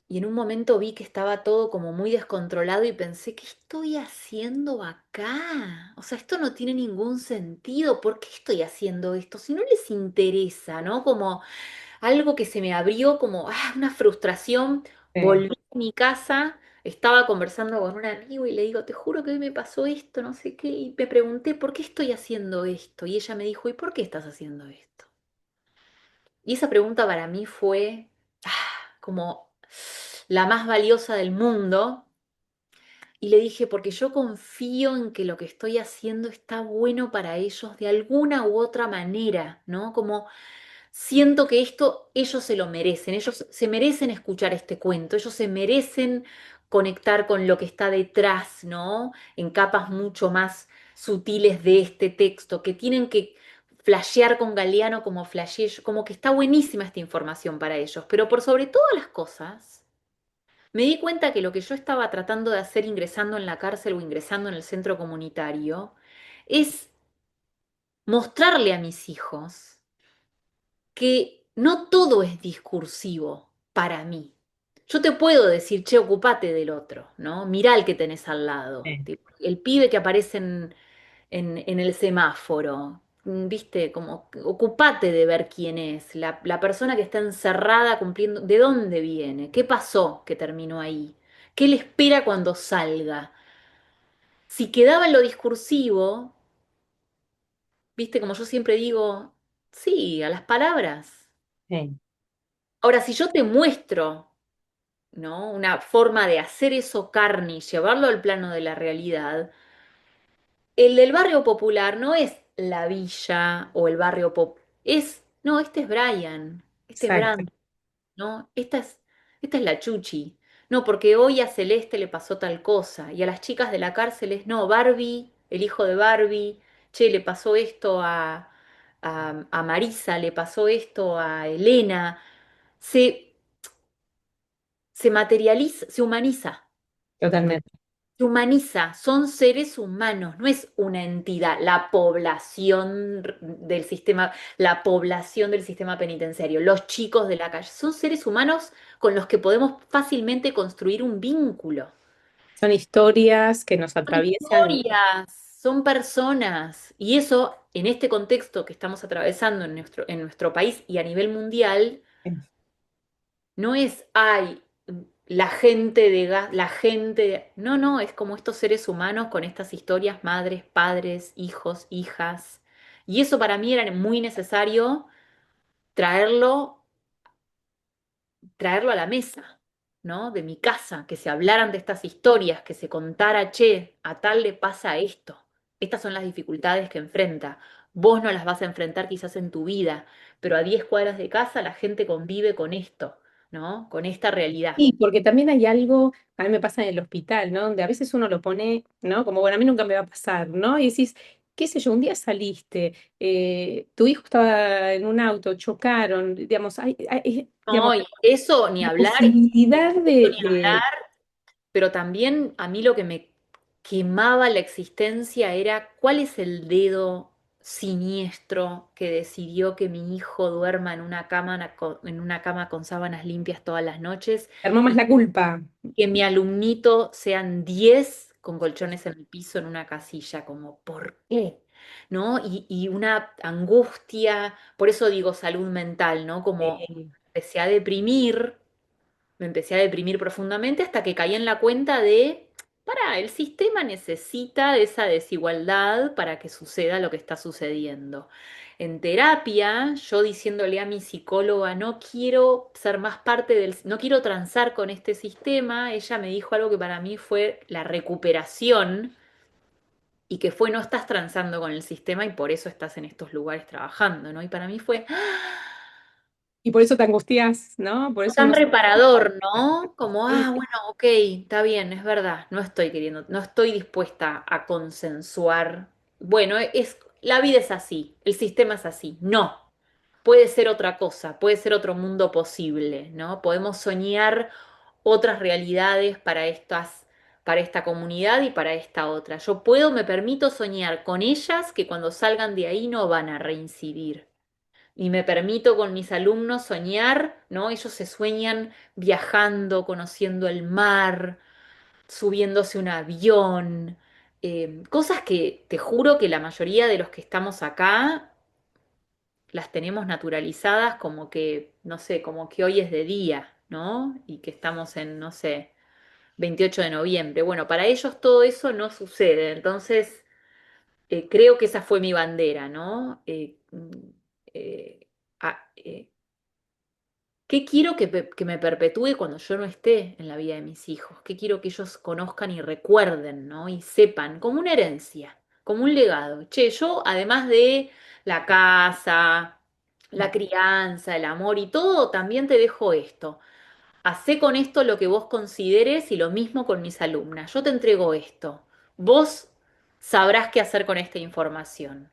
y en un momento vi que estaba todo como muy descontrolado y pensé, ¿qué estoy haciendo acá? O sea, esto no tiene ningún sentido. ¿Por qué estoy haciendo esto? Si no les interesa, ¿no? Como algo que se me abrió como una frustración. Sí, Volví a mi casa, estaba conversando con un amigo y le digo, te juro que hoy me pasó esto, no sé qué, y me pregunté, ¿por qué estoy haciendo esto? Y ella me dijo, ¿y por qué estás haciendo esto? Y esa pregunta para mí fue como la más valiosa del mundo. Y le dije, porque yo confío en que lo que estoy haciendo está bueno para ellos de alguna u otra manera, ¿no? Como siento que esto ellos se lo merecen, ellos se merecen escuchar este cuento, ellos se merecen conectar con lo que está detrás, ¿no? En capas mucho más sutiles de este texto, que tienen que flashear con Galeano como flasheé yo, como que está buenísima esta información para ellos, pero por sobre todas las cosas, me di cuenta que lo que yo estaba tratando de hacer ingresando en la cárcel o ingresando en el centro comunitario es mostrarle a mis hijos que no todo es discursivo para mí. Yo te puedo decir, che, ocupate del otro, ¿no? Mirá el que tenés al lado. sí, Tipo, el pibe que aparece en el semáforo, ¿viste? Como, ocupate de ver quién es, la persona que está encerrada cumpliendo, ¿de dónde viene? ¿Qué pasó que terminó ahí? ¿Qué le espera cuando salga? Si quedaba en lo discursivo, ¿viste? Como yo siempre digo, sí, a las palabras. sí, Ahora, si yo te muestro, ¿no? Una forma de hacer eso carne y llevarlo al plano de la realidad, el del barrio popular no es la villa o el barrio pop, no, este es Brian, este es exacto, Brand, ¿no? Esta es la Chuchi. No, porque hoy a Celeste le pasó tal cosa, y a las chicas de la cárcel es, no, Barbie, el hijo de Barbie, che, le pasó esto a Marisa, le pasó esto a Elena. Se, se materializa, se humaniza. totalmente. Se humaniza, son seres humanos, no es una entidad, la población del sistema penitenciario, los chicos de la calle, son seres humanos con los que podemos fácilmente construir un vínculo. Son historias que nos Son atraviesan. historias, son personas, y eso en este contexto que estamos atravesando en nuestro país y a nivel mundial, no es, ay, la gente la gente, no, no, es como estos seres humanos con estas historias, madres, padres, hijos, hijas. Y eso para mí era muy necesario traerlo, traerlo a la mesa, ¿no? De mi casa, que se hablaran de estas historias, que se contara, che, a tal le pasa esto. Estas son las dificultades que enfrenta. Vos no las vas a enfrentar quizás en tu vida, pero a 10 cuadras de casa la gente convive con esto, ¿no? Con esta realidad. Sí, porque también hay algo, a mí me pasa en el hospital, ¿no? Donde a veces uno lo pone, ¿no? Como, bueno, a mí nunca me va a pasar, ¿no? Y decís, qué sé yo, un día saliste, tu hijo estaba en un auto, chocaron, digamos, digamos, No, y eso ni la hablar, posibilidad eso ni hablar, pero también a mí lo que me quemaba la existencia era cuál es el dedo siniestro que decidió que mi hijo duerma en una cama con sábanas limpias todas las noches armó más y la culpa. que mi alumnito sean 10 con colchones en el piso en una casilla, como, ¿por qué? ¿No? Y una angustia, por eso digo salud mental, ¿no? Como Sí. empecé a deprimir, me empecé a deprimir profundamente hasta que caí en la cuenta de, pará, el sistema necesita de esa desigualdad para que suceda lo que está sucediendo. En terapia, yo diciéndole a mi psicóloga, no quiero ser más parte no quiero transar con este sistema, ella me dijo algo que para mí fue la recuperación y que fue no estás transando con el sistema y por eso estás en estos lugares trabajando, ¿no? Y para mí fue Y por eso te angustias, ¿no? Por eso tan uno se... reparador, ¿no? Como, Sí, bueno, ok, está bien, es verdad, no estoy dispuesta a consensuar. Bueno, la vida es así, el sistema es así. No. puede ser otra cosa, puede ser otro mundo posible, ¿no? Podemos soñar otras realidades para esta comunidad y para esta otra. Yo puedo, me permito soñar con ellas que cuando salgan de ahí no van a reincidir. Y me permito con mis alumnos soñar, ¿no? Ellos se sueñan viajando, conociendo el mar, subiéndose un avión, cosas que te juro que la mayoría de los que estamos acá las tenemos naturalizadas como que, no sé, como que hoy es de día, ¿no? Y que estamos en, no sé, 28 de noviembre. Bueno, para ellos todo eso no sucede, entonces creo que esa fue mi bandera, ¿no? Eh, a- eh, ¿Qué quiero que me perpetúe cuando yo no esté en la vida de mis hijos? ¿Qué quiero que ellos conozcan y recuerden, ¿no? Y sepan, como una herencia, como un legado. Che, yo además de la casa, la crianza, el amor y todo, también te dejo esto. Hacé con esto lo que vos consideres y lo mismo con mis alumnas. Yo te entrego esto. Vos sabrás qué hacer con esta información.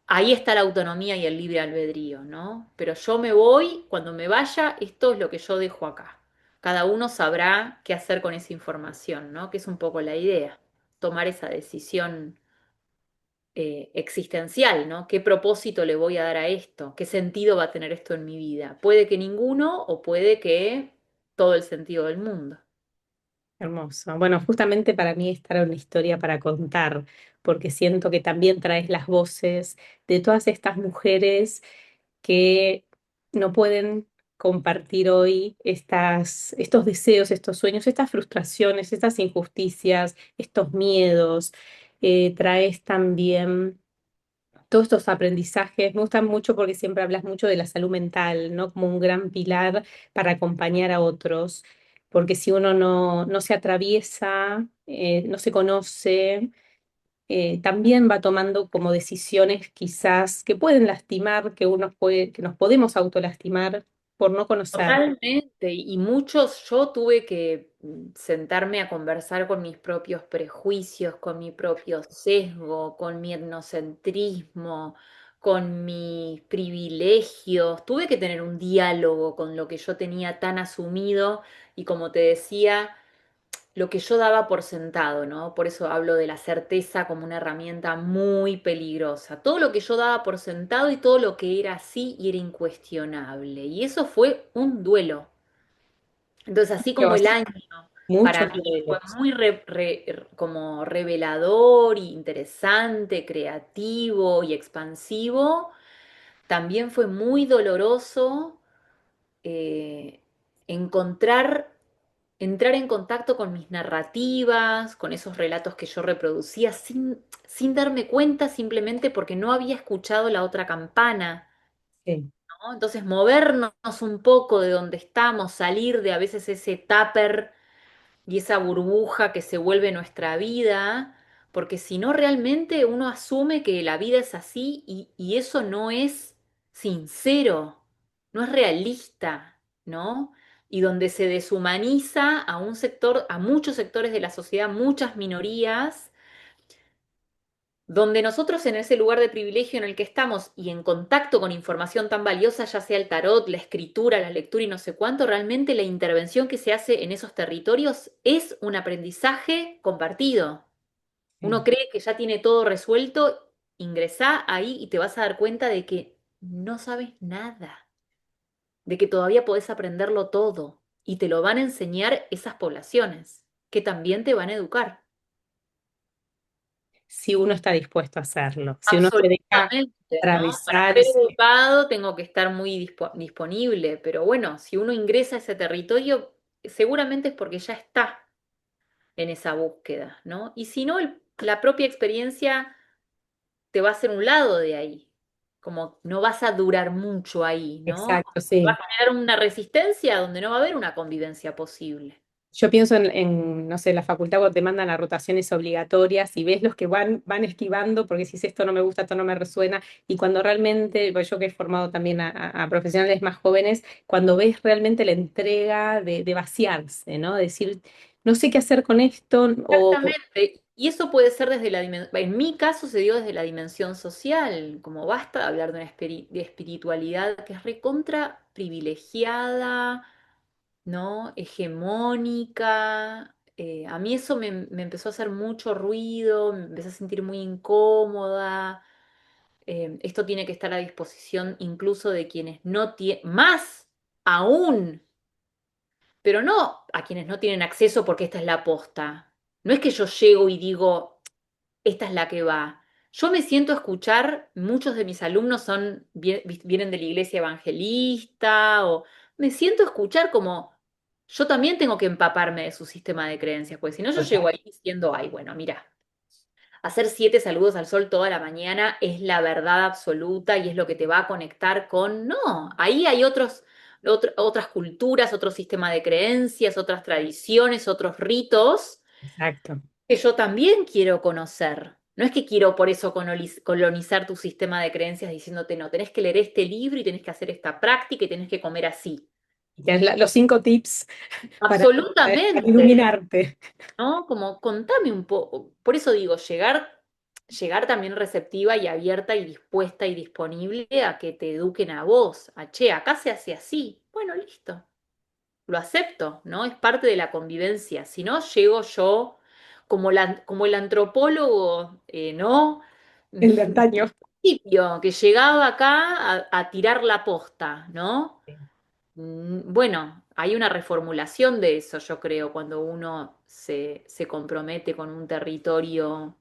Ahí está la autonomía y el libre albedrío, ¿no? Pero yo me voy, cuando me vaya, esto es lo que yo dejo acá. Cada uno sabrá qué hacer con esa información, ¿no? Que es un poco la idea, tomar esa decisión existencial, ¿no? ¿Qué propósito le voy a dar a esto? ¿Qué sentido va a tener esto en mi vida? Puede que ninguno o puede que todo el sentido del mundo. Hermoso. Bueno, justamente para mí esta era una historia para contar, porque siento que también traes las voces de todas estas mujeres que no pueden compartir hoy estos deseos, estos sueños, estas frustraciones, estas injusticias, estos miedos. Traes también todos estos aprendizajes. Me gustan mucho porque siempre hablas mucho de la salud mental, ¿no? Como un gran pilar para acompañar a otros, porque si uno no se atraviesa, no se conoce, también va tomando como decisiones quizás que pueden lastimar, que nos podemos autolastimar por no conocer. Totalmente, y muchos, yo tuve que sentarme a conversar con mis propios prejuicios, con mi propio sesgo, con mi etnocentrismo, con mis privilegios. Tuve que tener un diálogo con lo que yo tenía tan asumido y como te decía, lo que yo daba por sentado, ¿no? Por eso hablo de la certeza como una herramienta muy peligrosa. Todo lo que yo daba por sentado y todo lo que era así y era incuestionable. Y eso fue un duelo. Entonces, así como el Muchos, año para muchos mí fue duelos. muy como revelador, interesante, creativo y expansivo, también fue muy doloroso eh, encontrar, entrar en contacto con mis narrativas, con esos relatos que yo reproducía sin darme cuenta simplemente porque no había escuchado la otra campana, Sí, ¿no? Entonces movernos un poco de donde estamos, salir de a veces ese tupper y esa burbuja que se vuelve nuestra vida, porque si no realmente uno asume que la vida es así y eso no es sincero, no es realista, ¿no? Y donde se deshumaniza a un sector, a muchos sectores de la sociedad, muchas minorías, donde nosotros en ese lugar de privilegio en el que estamos y en contacto con información tan valiosa, ya sea el tarot, la escritura, la lectura y no sé cuánto, realmente la intervención que se hace en esos territorios es un aprendizaje compartido. Uno sí. cree que ya tiene todo resuelto, ingresá ahí y te vas a dar cuenta de que no sabes nada, de que todavía podés aprenderlo todo y te lo van a enseñar esas poblaciones, que también te van a educar. Si uno está dispuesto a hacerlo, si uno se deja Absolutamente, ¿no? Para ser atravesarse. educado tengo que estar muy disponible, pero bueno, si uno ingresa a ese territorio, seguramente es porque ya está en esa búsqueda, ¿no? Y si no, la propia experiencia te va a hacer un lado de ahí, como no vas a durar mucho ahí, ¿no? Exacto, Va a sí. generar una resistencia donde no va a haber una convivencia posible. Yo pienso no sé, la facultad cuando te mandan a rotaciones obligatorias y ves los que van esquivando porque si esto no me gusta, esto no me resuena, y cuando realmente, pues yo que he formado también a profesionales más jóvenes, cuando ves realmente la entrega de vaciarse, ¿no? De decir, no sé qué hacer con esto, o Exactamente. Y eso puede ser desde la dimensión, en mi caso se dio desde la dimensión social, como basta de hablar de una de espiritualidad que es recontra privilegiada, ¿no? Hegemónica. A mí eso me empezó a hacer mucho ruido, me empecé a sentir muy incómoda. Esto tiene que estar a disposición incluso de quienes no tienen, más aún, pero no a quienes no tienen acceso porque esta es la posta. No es que yo llego y digo, esta es la que va. Yo me siento a escuchar, muchos de mis alumnos vienen de la iglesia evangelista, o me siento a escuchar como yo también tengo que empaparme de su sistema de creencias, porque si no yo llego Total. ahí diciendo, ay, bueno, mira, hacer 7 saludos al sol toda la mañana es la verdad absoluta y es lo que te va a conectar con... No, ahí hay otras culturas, otro sistema de creencias, otras tradiciones, otros ritos Exacto. que yo también quiero conocer. No es que quiero por eso colonizar tu sistema de creencias diciéndote, no, tenés que leer este libro y tenés que hacer esta práctica y tenés que comer así. Y tenés los 5 tips para Absolutamente, iluminarte. ¿no? Como contame un poco. Por eso digo, llegar también receptiva y abierta y dispuesta y disponible a que te eduquen a vos. A, che, acá se hace así. Bueno, listo. Lo acepto, ¿no? Es parte de la convivencia. Si no, llego yo como el antropólogo, ¿no? El de antaño. Principio, que llegaba acá a tirar la posta, ¿no? Bueno, hay una reformulación de eso, yo creo, cuando uno se compromete con un territorio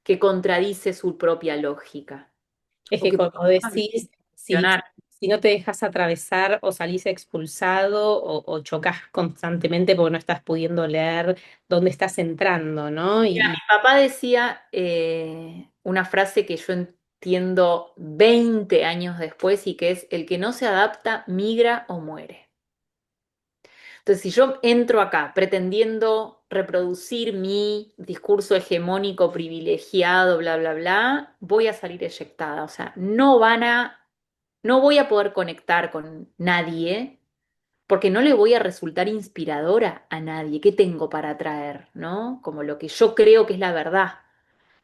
que contradice su propia lógica Es o que que por como lo menos decís, si, funcionar. si no te dejas atravesar o salís expulsado o chocas constantemente porque no estás pudiendo leer dónde estás entrando, ¿no? Mira, mi Y papá decía una frase que yo entiendo 20 años después y que es, el que no se adapta migra o muere. Entonces, si yo entro acá pretendiendo reproducir mi discurso hegemónico, privilegiado, bla, bla, bla, voy a salir eyectada. O sea, no voy a poder conectar con nadie porque no le voy a resultar inspiradora a nadie. ¿Qué tengo para atraer? ¿No? Como lo que yo creo que es la verdad.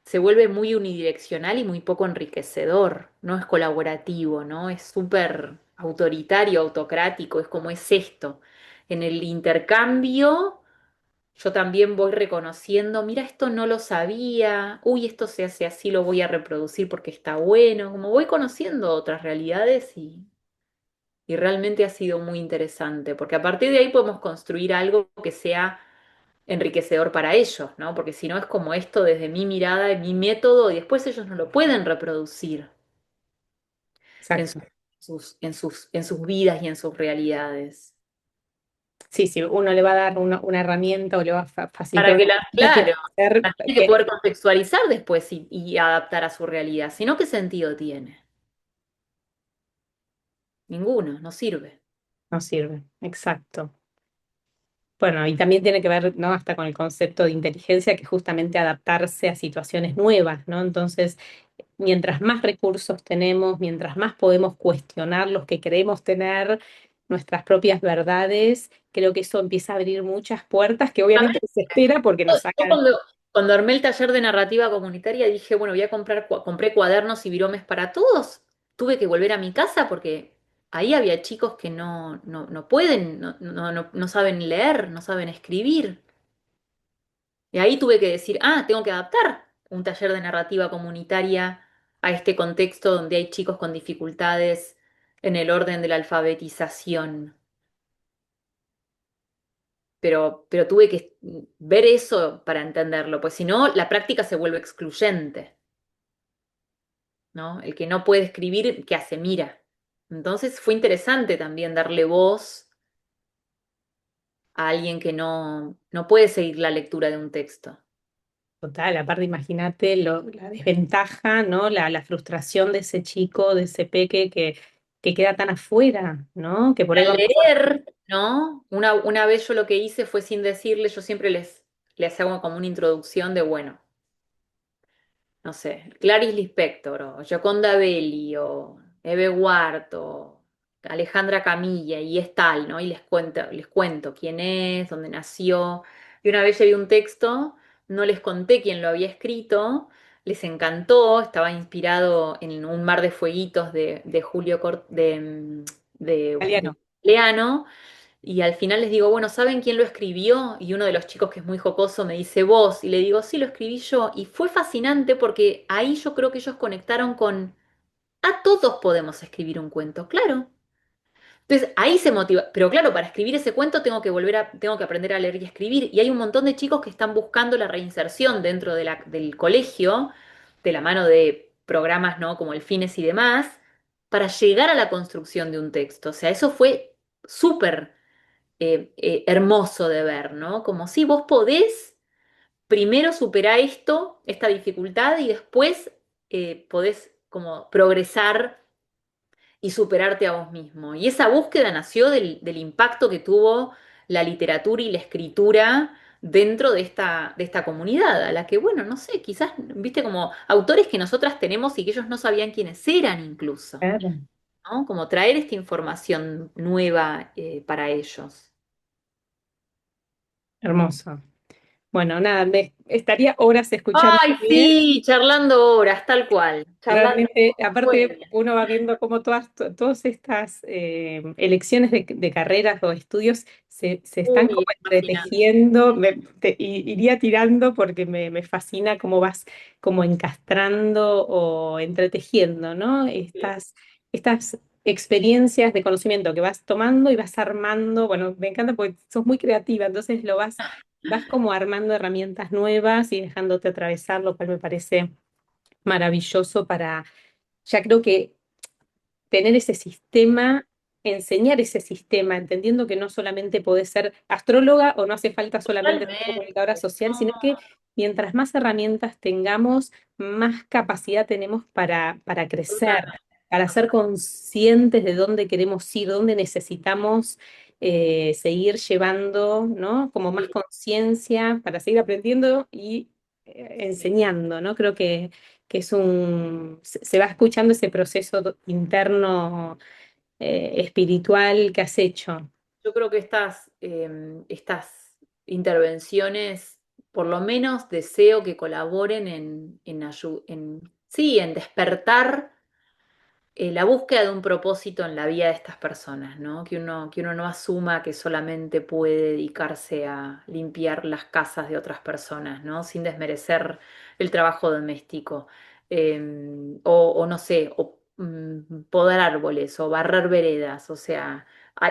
Se vuelve muy unidireccional y muy poco enriquecedor, no es colaborativo, ¿no? Es súper autoritario, autocrático, es como es esto. En el intercambio, yo también voy reconociendo, mira, esto no lo sabía, uy, esto se hace así, lo voy a reproducir porque está bueno, como voy conociendo otras realidades y realmente ha sido muy interesante, porque a partir de ahí podemos construir algo que sea enriquecedor para ellos, ¿no? Porque si no es como esto desde mi mirada, mi método, y después ellos no lo pueden reproducir en exacto. en sus vidas y en sus realidades. Sí, sí, uno le va a dar una herramienta o le va a facilitar Para una que herramienta, tiene claro, que ser la tiene que que poder contextualizar después y adaptar a su realidad. Si no, ¿qué sentido tiene? Ninguno, no sirve. no sirve. Exacto. Bueno, y también tiene que ver, ¿no? Hasta con el concepto de inteligencia, que es justamente adaptarse a situaciones nuevas, ¿no? Entonces, mientras más recursos tenemos, mientras más podemos cuestionar los que creemos tener, nuestras propias verdades, creo que eso empieza a abrir muchas puertas que obviamente se espera porque nos Yo sacan. cuando armé el taller de narrativa comunitaria dije, bueno, voy a comprar, compré cuadernos y viromes para todos. Tuve que volver a mi casa porque ahí había chicos que no pueden, no saben leer, no saben escribir. Y ahí tuve que decir, ah, tengo que adaptar un taller de narrativa comunitaria a este contexto donde hay chicos con dificultades en el orden de la alfabetización. Pero tuve que ver eso para entenderlo, pues si no, la práctica se vuelve excluyente, ¿no? El que no puede escribir, ¿qué hace? Mira. Entonces fue interesante también darle voz a alguien que no puede seguir la lectura de un texto. Total, aparte imagínate la desventaja, ¿no? La frustración de ese chico, de ese peque que queda tan afuera, ¿no? Que por ahí Al vamos. leer, ¿no? Una vez yo lo que hice fue sin decirle, yo siempre les hago como una introducción de, bueno, no sé, Clarice Lispector, o Gioconda Belli, o Eve Ward, o Alejandra Camilla, y es tal, ¿no? Y les cuento quién es, dónde nació. Y una vez llevé un texto no les conté quién lo había escrito, les encantó, estaba inspirado en Un mar de fueguitos de Julio de Italiano. Leano, y al final les digo, bueno, ¿saben quién lo escribió? Y uno de los chicos que es muy jocoso me dice, vos, y le digo, sí, lo escribí yo, y fue fascinante porque ahí yo creo que ellos conectaron con, a todos podemos escribir un cuento, claro. Entonces ahí se motiva, pero claro, para escribir ese cuento tengo que aprender a leer y escribir. Y hay un montón de chicos que están buscando la reinserción dentro del colegio, de la mano de programas, ¿no? Como el Fines y demás, para llegar a la construcción de un texto. O sea, eso fue súper hermoso de ver, ¿no? Como si vos podés primero superar esto, esta dificultad, y después podés como progresar y superarte a vos mismo. Y esa búsqueda nació del impacto que tuvo la literatura y la escritura dentro de esta comunidad, a la que, bueno, no sé, quizás, viste, como autores que nosotras tenemos y que ellos no sabían quiénes eran incluso, Claro. ¿no? Como traer esta información nueva para ellos. Hermoso. Bueno, nada, me estaría horas escuchando. Ay, sí, charlando horas, tal cual, charlando Realmente, aparte, horas. uno va viendo cómo todas estas elecciones de carreras o estudios se están como Uy, fascinante. entretejiendo. Iría tirando porque me fascina cómo vas como encastrando o entretejiendo, ¿no? Sí, Estas experiencias de conocimiento que vas tomando y vas armando. Bueno, me encanta porque sos muy creativa, entonces vas como armando herramientas nuevas y dejándote atravesar, lo cual me parece maravilloso para, ya creo que tener ese sistema, enseñar ese sistema, entendiendo que no solamente podés ser astróloga o no hace falta solamente ser totalmente. comunicadora social, No, sino que mientras más herramientas tengamos, más capacidad tenemos para crecer, absolutamente. para ser conscientes de dónde queremos ir, dónde necesitamos seguir llevando, ¿no? Como más Sí, conciencia para seguir aprendiendo y sí. enseñando, ¿no? Creo que se va escuchando ese proceso interno espiritual que has hecho. Yo creo que estas intervenciones, por lo menos deseo que colaboren sí, en despertar la búsqueda de un propósito en la vida de estas personas, ¿no? Que uno no asuma que solamente puede dedicarse a limpiar las casas de otras personas, ¿no? Sin desmerecer el trabajo doméstico. O no sé, podar árboles o barrer veredas. O sea,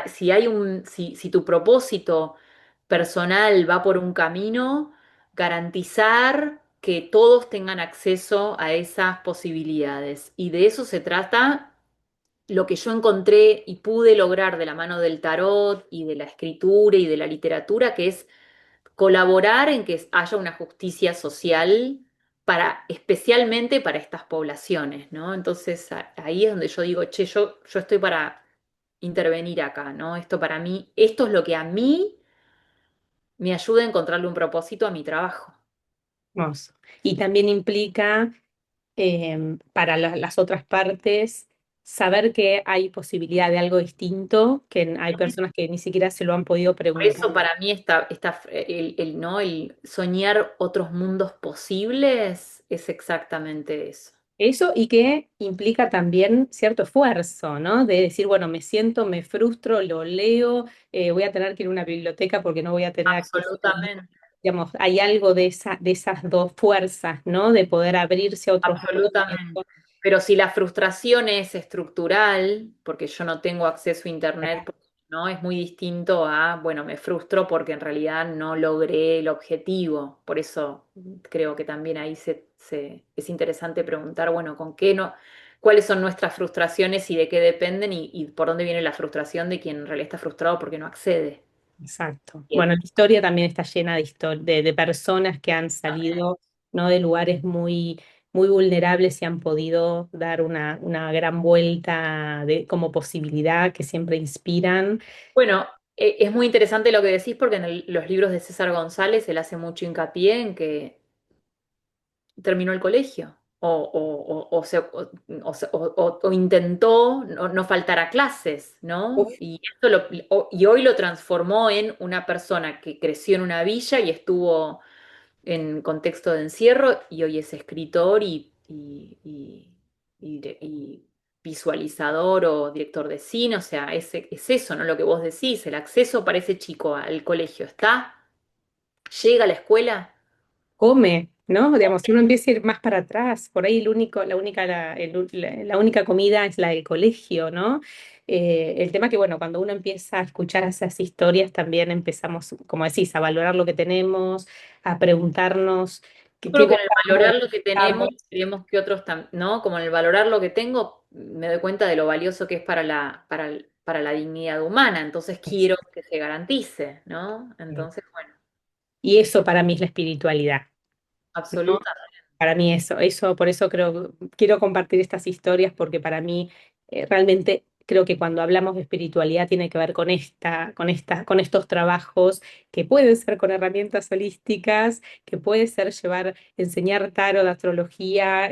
si tu propósito personal va por un camino, garantizar que todos tengan acceso a esas posibilidades. Y de eso se trata lo que yo encontré y pude lograr de la mano del tarot y de la escritura y de la literatura, que es colaborar en que haya una justicia social para, especialmente para estas poblaciones, ¿no? Entonces ahí es donde yo digo, che, yo estoy para intervenir acá, ¿no? Esto para mí, esto es lo que a mí me ayuda a encontrarle un propósito a mi trabajo. Hermoso. Y también implica para las otras partes saber que hay posibilidad de algo distinto, que hay personas que ni siquiera se lo han podido Por preguntar. eso para mí ¿no? El soñar otros mundos posibles es exactamente eso. Eso y que implica también cierto esfuerzo, ¿no? De decir, bueno, me siento, me frustro, lo leo, voy a tener que ir a una biblioteca porque no voy a tener acceso a un libro. Absolutamente, Digamos, hay algo de esas dos fuerzas, ¿no? De poder abrirse a otros absolutamente. mundos. Pero si la frustración es estructural, porque yo no tengo acceso a internet, ¿no? Es muy distinto a, bueno, me frustro porque en realidad no logré el objetivo. Por eso creo que también ahí es interesante preguntar, bueno, ¿con qué no? ¿Cuáles son nuestras frustraciones y de qué dependen y por dónde viene la frustración de quien en realidad está frustrado porque no accede? Exacto. Bueno, Bien. la historia también está llena de personas que han salido, ¿no? De lugares muy vulnerables y han podido dar una gran vuelta como posibilidad que siempre inspiran. Bueno, es muy interesante lo que decís porque en los libros de César González él hace mucho hincapié en que terminó el colegio o intentó no faltar a clases, ¿no? Uf, Y hoy lo transformó en una persona que creció en una villa y estuvo en contexto de encierro y hoy es escritor y visualizador o director de cine, o sea, es eso, ¿no? Lo que vos decís, el acceso para ese chico al colegio está, llega a la escuela. Come, ¿no? Digamos, si uno empieza a ir más para atrás, por ahí la única comida es la del colegio, ¿no? El tema que, bueno, cuando uno empieza a escuchar esas historias, también empezamos, como decís, a valorar lo que tenemos, a preguntarnos Yo qué creo que en el buscamos, valorar lo que tenemos, necesitamos. creemos que otros también, ¿no? Como en el valorar lo que tengo, me doy cuenta de lo valioso que es para la dignidad humana, entonces quiero que se garantice, ¿no? Entonces, bueno, Y eso para mí es la espiritualidad, ¿no? absoluta. Para mí eso, por eso creo, quiero compartir estas historias porque para mí realmente creo que cuando hablamos de espiritualidad tiene que ver con estos trabajos que pueden ser con herramientas holísticas, que puede ser enseñar tarot, astrología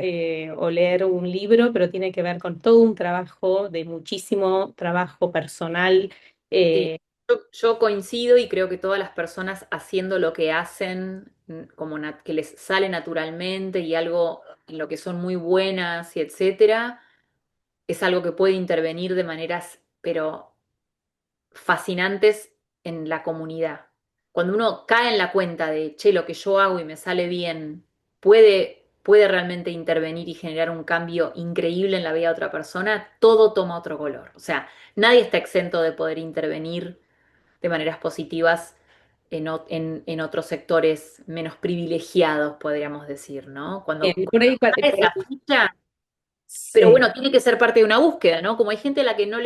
o leer un libro, pero tiene que ver con todo un trabajo de muchísimo trabajo personal. Sí, eh, yo coincido y creo que todas las personas haciendo lo que hacen, como que les sale naturalmente y algo en lo que son muy buenas y etcétera, es algo que puede intervenir de maneras, pero fascinantes en la comunidad. Cuando uno cae en la cuenta de, che, lo que yo hago y me sale bien, puede realmente intervenir y generar un cambio increíble en la vida de otra persona, todo toma otro color. O sea, nadie está exento de poder intervenir de maneras positivas en otros sectores menos privilegiados, podríamos decir, ¿no? por ahí, Cuando cae por ahí, esa ficha, pero sí. bueno, tiene que ser parte de una búsqueda, ¿no? Como hay gente a la que no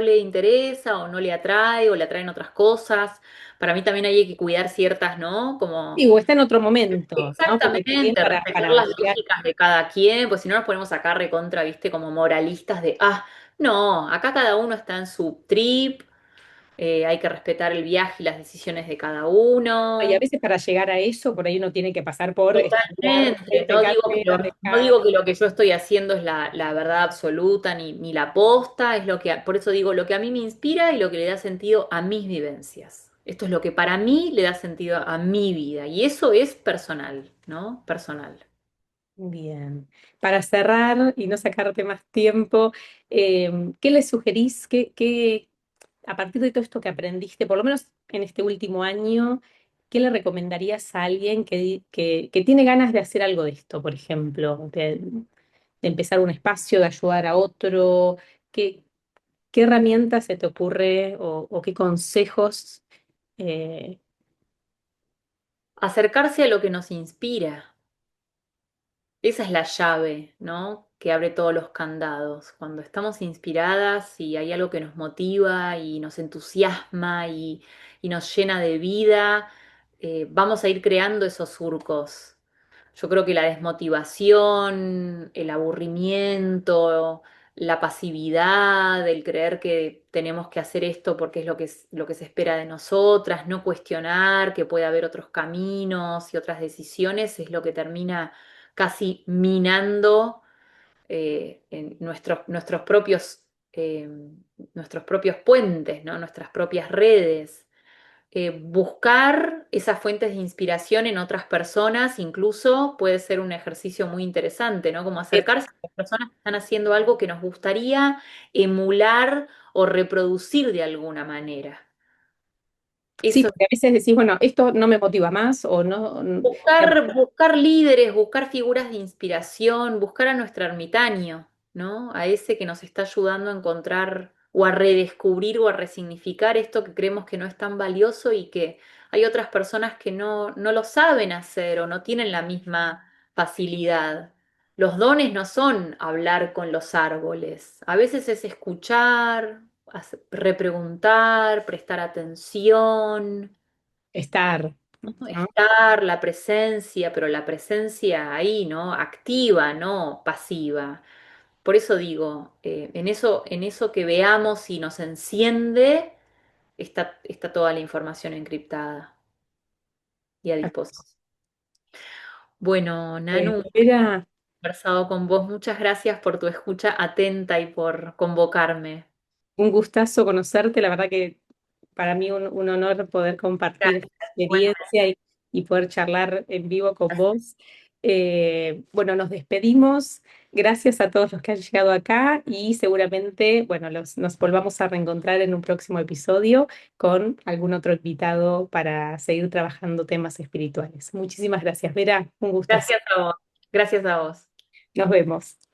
le interesa o no le atrae o le atraen otras cosas, para mí también hay que cuidar ciertas, ¿no? Como Sí, o está en otro momento, ¿no? Porque también exactamente, respetar para las variar. lógicas de cada quien, pues si no nos ponemos acá recontra, viste, como moralistas de, ah, no, acá cada uno está en su trip, hay que respetar el viaje y las decisiones de cada Y a uno. veces para llegar a eso, por ahí uno tiene que pasar por estudiar Totalmente, siete carreras, no dejar. digo que lo que yo estoy haciendo es la verdad absoluta ni la posta, es lo que, por eso digo, lo que a mí me inspira y lo que le da sentido a mis vivencias. Esto es lo que para mí le da sentido a mi vida y eso es personal, ¿no? Personal. Bien. Para cerrar y no sacarte más tiempo, ¿qué le sugerís? A partir de todo esto que aprendiste, por lo menos en este último año, qué le recomendarías a alguien que tiene ganas de hacer algo de esto, por ejemplo, de empezar un espacio, de ayudar a otro? ¿Qué, qué herramientas se te ocurre o qué consejos? eh, Acercarse a lo que nos inspira. Esa es la llave, ¿no? Que abre todos los candados. Cuando estamos inspiradas y hay algo que nos motiva y nos entusiasma y nos llena de vida, vamos a ir creando esos surcos. Yo creo que la desmotivación, el aburrimiento, la pasividad, el creer que tenemos que hacer esto porque es lo que se espera de nosotras, no cuestionar que puede haber otros caminos y otras decisiones, es lo que termina casi minando eh, nuestros propios puentes, ¿no? Nuestras propias redes. Buscar esas fuentes de inspiración en otras personas incluso puede ser un ejercicio muy interesante, ¿no? Como acercarse a las personas que están haciendo algo que nos gustaría emular o reproducir de alguna manera. sí, Eso. porque a veces decís, bueno, esto no me motiva más o no. Buscar líderes, buscar figuras de inspiración, buscar a nuestro ermitaño, ¿no? A ese que nos está ayudando a encontrar o a redescubrir o a resignificar esto que creemos que no es tan valioso y que hay otras personas que no lo saben hacer o no tienen la misma facilidad. Los dones no son hablar con los árboles, a veces es escuchar, repreguntar, prestar atención. Estar, ¿No? ¿no? Estar, la presencia, pero la presencia ahí, ¿no? Activa, no pasiva. Por eso digo, en eso que veamos y nos enciende, está toda la información encriptada y a disposición. Bueno, Bueno, Nanu, era he conversado con vos. Muchas gracias por tu escucha atenta y por convocarme. un gustazo conocerte, la verdad que para mí un honor poder compartir esta Gracias. Igualmente. experiencia y poder charlar en vivo con vos. Bueno, nos despedimos. Gracias a todos los que han llegado acá y seguramente, bueno, nos volvamos a reencontrar en un próximo episodio con algún otro invitado para seguir trabajando temas espirituales. Muchísimas gracias, Vera. Un gusto. Gracias a vos. Gracias a vos. Nos vemos.